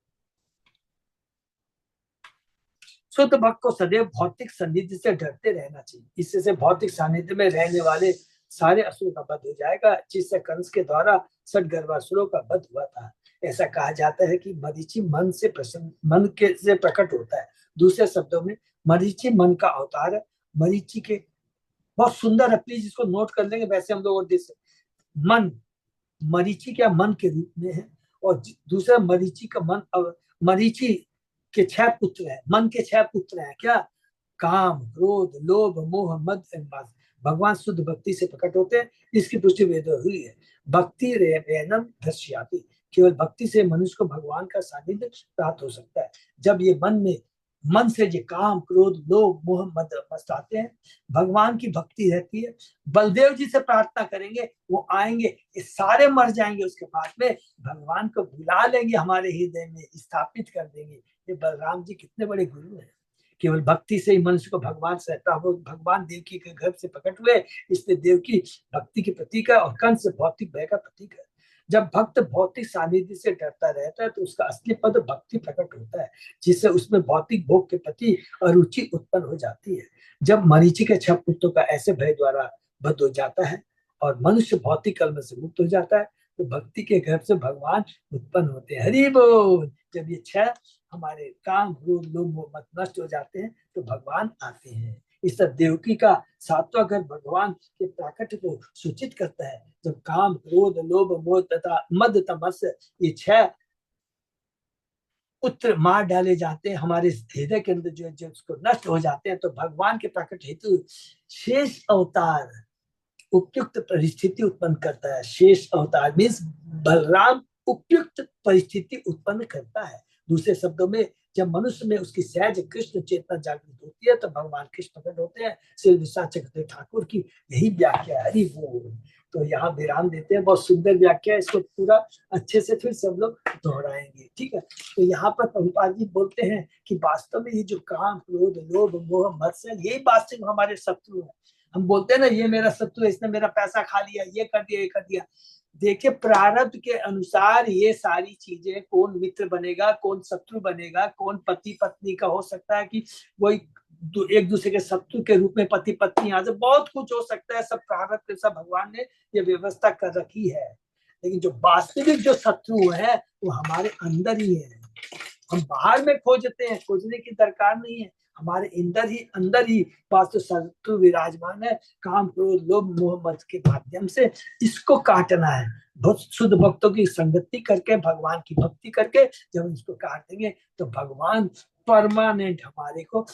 शुद्ध भक्त को सदैव भौतिक सानिध्य से डरते रहना चाहिए। इससे भौतिक सानिध्य में रहने वाले सारे असुरों का वध हो जाएगा, जिससे कंस के द्वारा षड्गर्भासुरों का वध हुआ था। ऐसा कहा जाता है कि मरीचि मन से प्रकट होता है। दूसरे शब्दों में मरीचि मन का अवतार है। मरीचि के बहुत सुंदर है, प्लीज इसको नोट कर लेंगे। वैसे हम लोग मन मरीचि क्या मन के रूप में है, और दूसरा मरीचि का मन, मरीचि के 6 पुत्र हैं, मन के 6 पुत्र हैं क्या? काम, क्रोध, लोभ, मोह, मद। भगवान शुद्ध भक्ति से प्रकट होते हैं। इसकी पुष्टि वेद हुई है। भक्ति रेनम दृश्याति, केवल भक्ति से मनुष्य को भगवान का सानिध्य प्राप्त हो सकता है। जब ये मन से ये काम, क्रोध, लोभ, मोह, मद आते हैं, भगवान की भक्ति रहती है। बलदेव जी से प्रार्थना करेंगे, वो आएंगे, ये सारे मर जाएंगे, उसके बाद में भगवान को बुला लेंगे, हमारे हृदय में स्थापित कर देंगे। ये बलराम जी कितने बड़े गुरु हैं। केवल भक्ति से ही मनुष्य को भगवान सहता हो। भगवान देवकी के गर्भ से प्रकट हुए, इसलिए देवकी भक्ति के प्रतीक है और कंस भौतिक भय का प्रतीक है। जब भक्त भौतिक सानिध्य से डरता रहता है, तो उसका असली पद भक्ति प्रकट होता है, जिससे उसमें भौतिक भोग के प्रति अरुचि उत्पन्न हो जाती है। जब मरीचि के 6 पुत्रों का ऐसे भय द्वारा वध हो जाता है और मनुष्य भौतिक कलम से मुक्त हो जाता है, तो भक्ति के गर्भ से भगवान उत्पन्न होते हैं। हरि बोल। जब ये 6 हमारे काम, क्रोध, लोभ, मोह, मद नष्ट हो जाते हैं, तो भगवान आते हैं। इस तरह देवकी का 7वां घर भगवान के प्राकट्य को सूचित करता है। जब काम, क्रोध, लोभ, मोह तथा मद तमस ये 6 पुत्र मार डाले जाते हैं, हमारे हृदय के अंदर जो उसको नष्ट हो जाते हैं, तो भगवान के प्रकट हेतु शेष अवतार उपयुक्त परिस्थिति उत्पन्न करता है। शेष अवतार मीन्स बलराम उपयुक्त परिस्थिति उत्पन्न करता है। दूसरे शब्दों में जब मनुष्य में उसकी सहज कृष्ण चेतना जागृत होती है तो भगवान कृष्ण प्रकट होते हैं। श्री विश्वनाथ चक्रवर्ती ठाकुर की यही व्याख्या है। हरि बोल। तो यहाँ विराम देते हैं। बहुत सुंदर व्याख्या है, इसको पूरा अच्छे से फिर सब लोग दोहराएंगे। ठीक है। तो यहाँ पर प्रभुपाद जी बोलते हैं कि वास्तव में ये जो काम, क्रोध, लोभ, मोह, मत्सर, यही वास्तव में हमारे शत्रु है। हम बोलते हैं ना ये मेरा शत्रु है, इसने मेरा पैसा खा लिया, ये कर दिया, ये कर दिया। देखिए प्रारब्ध के अनुसार ये सारी चीजें, कौन मित्र बनेगा, कौन शत्रु बनेगा, कौन पति पत्नी का हो सकता है कि वही एक दूसरे के शत्रु के रूप में पति पत्नी, यहाँ से बहुत कुछ हो सकता है। सब प्रारब्ध के सब भगवान ने ये व्यवस्था कर रखी है। लेकिन जो वास्तविक जो शत्रु है वो हमारे अंदर ही है। हम बाहर में खोजते हैं, खोजने की दरकार नहीं है। हमारे अंदर ही वास्तव शत्रु विराजमान है। काम, क्रोध, लोभ, मोह, मद के माध्यम से इसको काटना है। बहुत शुद्ध भक्तों की संगति करके, भगवान की भक्ति करके जब हम इसको काट देंगे तो भगवान परमानेंट हमारे को,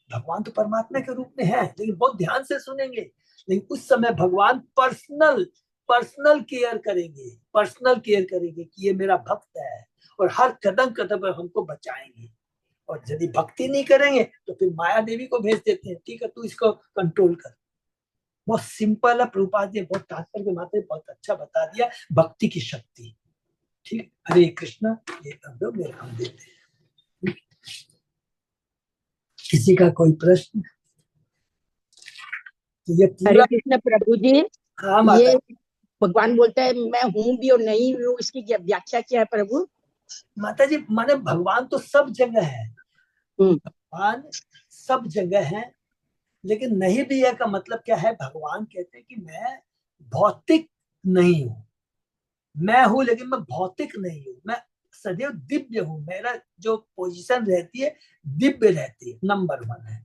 भगवान तो परमात्मा के रूप में है, लेकिन बहुत ध्यान से सुनेंगे। लेकिन उस समय भगवान पर्सनल केयर करेंगे कि ये मेरा भक्त है और हर कदम कदम पर हमको बचाएंगे। और यदि भक्ति नहीं करेंगे तो फिर माया देवी को भेज देते हैं, ठीक है तू इसको कंट्रोल कर। बहुत सिंपल है। प्रभुपाद जी बहुत तात्पर्य के मात्रा बहुत अच्छा बता दिया भक्ति की शक्ति। ठीक। हरे कृष्णा। ये हम देते हैं। किसी का कोई प्रश्न? तो ये हरे कृष्ण प्रभु जी। हाँ माता। ये भगवान बोलता है मैं हूँ भी और नहीं भी हूँ, इसकी व्याख्या क्या है प्रभु? माता जी माने भगवान तो सब जगह है। भगवान सब जगह है, लेकिन नहीं भी है का मतलब क्या है? भगवान कहते हैं कि मैं भौतिक नहीं हूं, मैं हूं लेकिन मैं भौतिक नहीं हूं, मैं सदैव दिव्य हूं। मेरा जो पोजीशन रहती है दिव्य रहती है। नंबर 1 है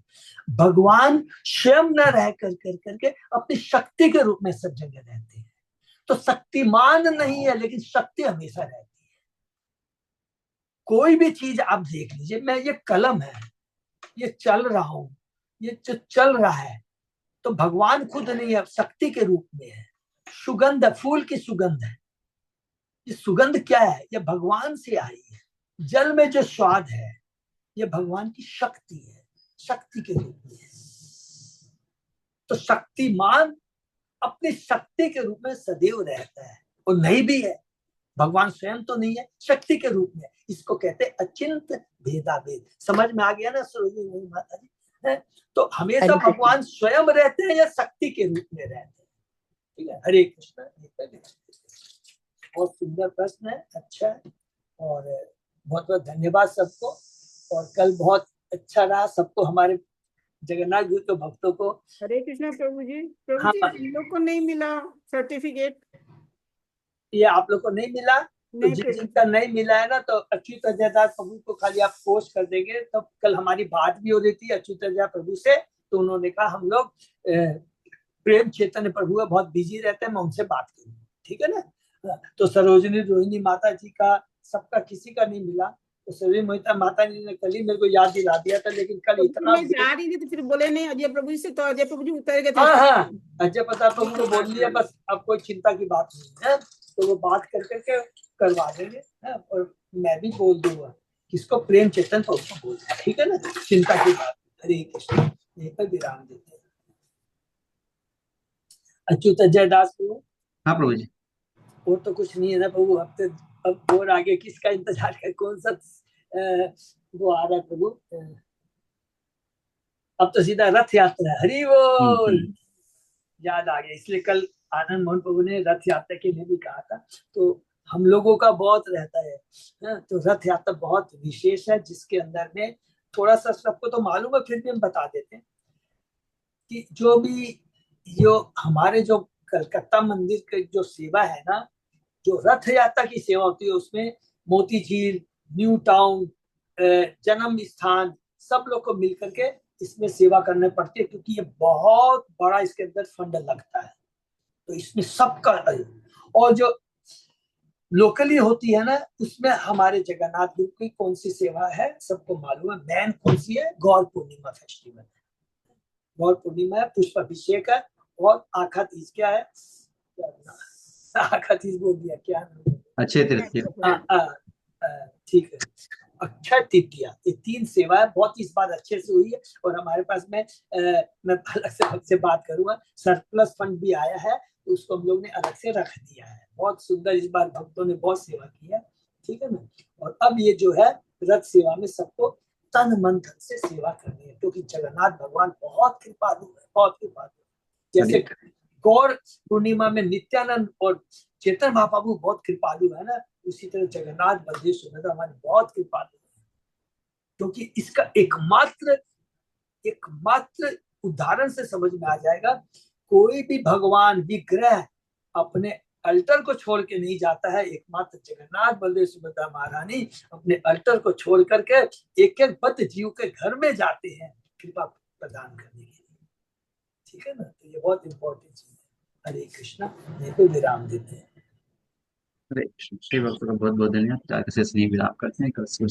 भगवान स्वयं न रह करके अपनी शक्ति के रूप में सब जगह रहते हैं। तो शक्तिमान नहीं है लेकिन शक्ति हमेशा रहती है। कोई भी चीज आप देख लीजिए, मैं ये कलम है, ये चल रहा हूं, ये जो चल रहा है तो भगवान खुद नहीं है, शक्ति के रूप में है। सुगंध, फूल की सुगंध है, ये सुगंध क्या है? ये भगवान से आई है। जल में जो स्वाद है ये भगवान की शक्ति है, शक्ति के रूप में है। तो शक्तिमान अपनी शक्ति के रूप में सदैव रहता है और नहीं भी है। भगवान स्वयं तो नहीं है, शक्ति के रूप में। इसको कहते हैं अचिंत भेदाभेद। समझ में आ गया ना सरोजिनी माता जी? है तो हमेशा भगवान स्वयं रहते हैं या शक्ति के रूप में रहते हैं। ठीक है। हरे कृष्ण। बहुत सुंदर प्रश्न है, अच्छा है और बहुत बहुत धन्यवाद सबको। और कल बहुत अच्छा रहा सबको, हमारे जगन्नाथ जी के भक्तों को। हरे कृष्णा प्रभु जी। प्रभु हाँ, जी हम लोग को नहीं मिला सर्टिफिकेट। ये आप लोग को नहीं मिला? तो जिनका नहीं मिला है ना तो अच्युत अजयदास प्रभु को खाली आप पोस्ट कर देंगे। तो कल हमारी बात भी हो रही थी अच्युत अजय प्रभु से, तो उन्होंने कहा हम लोग प्रेम चैतन्य प्रभु है, बहुत बिजी रहते हैं, मैं उनसे बात करूंगा। ठीक है ना? तो सरोजिनी रोहिणी माता जी का सबका किसी का नहीं मिला। तो सरोजिनी माता जी ने कल ही मेरे को याद दिला दिया था, लेकिन कल इतना जा रही थी तो फिर बोले नहीं अजय प्रभु जी से, तो अजय प्रभु जी उतर गए थे। हाँ अजय प्रताप प्रभु को बोल दिया बस, अब कोई चिंता की बात नहीं है। तो वो बात करके करवा देंगे है? और मैं भी बोल दूंगा किसको, प्रेम चेतन प्रभु को बोल दूंगा। ठीक है ना? चिंता की बात। हरे कृष्ण। यहीं पर विराम देते हैं। अच्युत अजय दास प्रभु। हाँ प्रभु जी। और तो कुछ नहीं है ना प्रभु? अब और आगे किसका इंतजार है? कौन सा वो आ रहा है प्रभु? अब तो सीधा रथ यात्रा। हरि बोल। याद आ गया, इसलिए कल आनंद मोहन प्रभु ने रथ यात्रा के लिए भी कहा था। तो हम लोगों का बहुत रहता है तो रथ यात्रा बहुत विशेष है, जिसके अंदर में थोड़ा सा सबको तो मालूम है, फिर भी हम बता देते हैं कि जो हमारे जो कलकत्ता मंदिर की जो सेवा है ना, जो रथ यात्रा की सेवा होती है उसमें मोती झील, न्यू टाउन, जन्म स्थान सब लोग को मिलकर के इसमें सेवा करने पड़ती है, क्योंकि ये बहुत बड़ा इसके अंदर फंड लगता है। तो इसमें सबका, और जो लोकली होती है ना उसमें हमारे जगन्नाथ जी की कौन सी सेवा है सबको मालूम है। मैन कौन सी है? गौर पूर्णिमा फेस्टिवल है। गौर पूर्णिमा है, पुष्प अभिषेक है और आखा तीज क्या है? आखा तीज बोल दिया क्या? अच्छे तृतीया। ठीक है, अक्षय तृतीया, ये 3 सेवाएं बहुत इस बार अच्छे से हुई है। और हमारे पास में मैं अलग से बात करूंगा, सरप्लस फंड भी आया है, तो उसको हम लोग ने अलग से रख दिया है। बहुत सुंदर, इस बार भक्तों ने बहुत सेवा की है, ठीक है ना। और अब ये जो है रथ सेवा में सबको तन मन धन से सेवा करनी है, क्योंकि जगन्नाथ भगवान बहुत कृपालु है, बहुत कृपालु। जैसे गौर पूर्णिमा में नित्यानंद और चेतन महाप्रभु बहुत कृपालु है ना, उसी तरह जगन्नाथ बलदेव सुभद्रा हमारे बहुत कृपालु है। क्योंकि इसका एकमात्र उदाहरण से समझ में आ जाएगा, कोई भी भगवान विग्रह अपने अल्टर को छोड़ के नहीं जाता है। एकमात्र जगन्नाथ बलदेव सुभद्रा महारानी अपने अल्टर को छोड़ करके एक एक बद्ध जीव के घर में जाते हैं कृपा प्रदान करने के लिए, ठीक है ना। तो ये बहुत इंपॉर्टेंट चीज है। हरे कृष्णा, नहीं तो विराम देते हैं। हरे कृष्ण। श्री भक्तों का बहुत बहुत धन्यवाद। से स्नेह विलाप करते हैं। कल से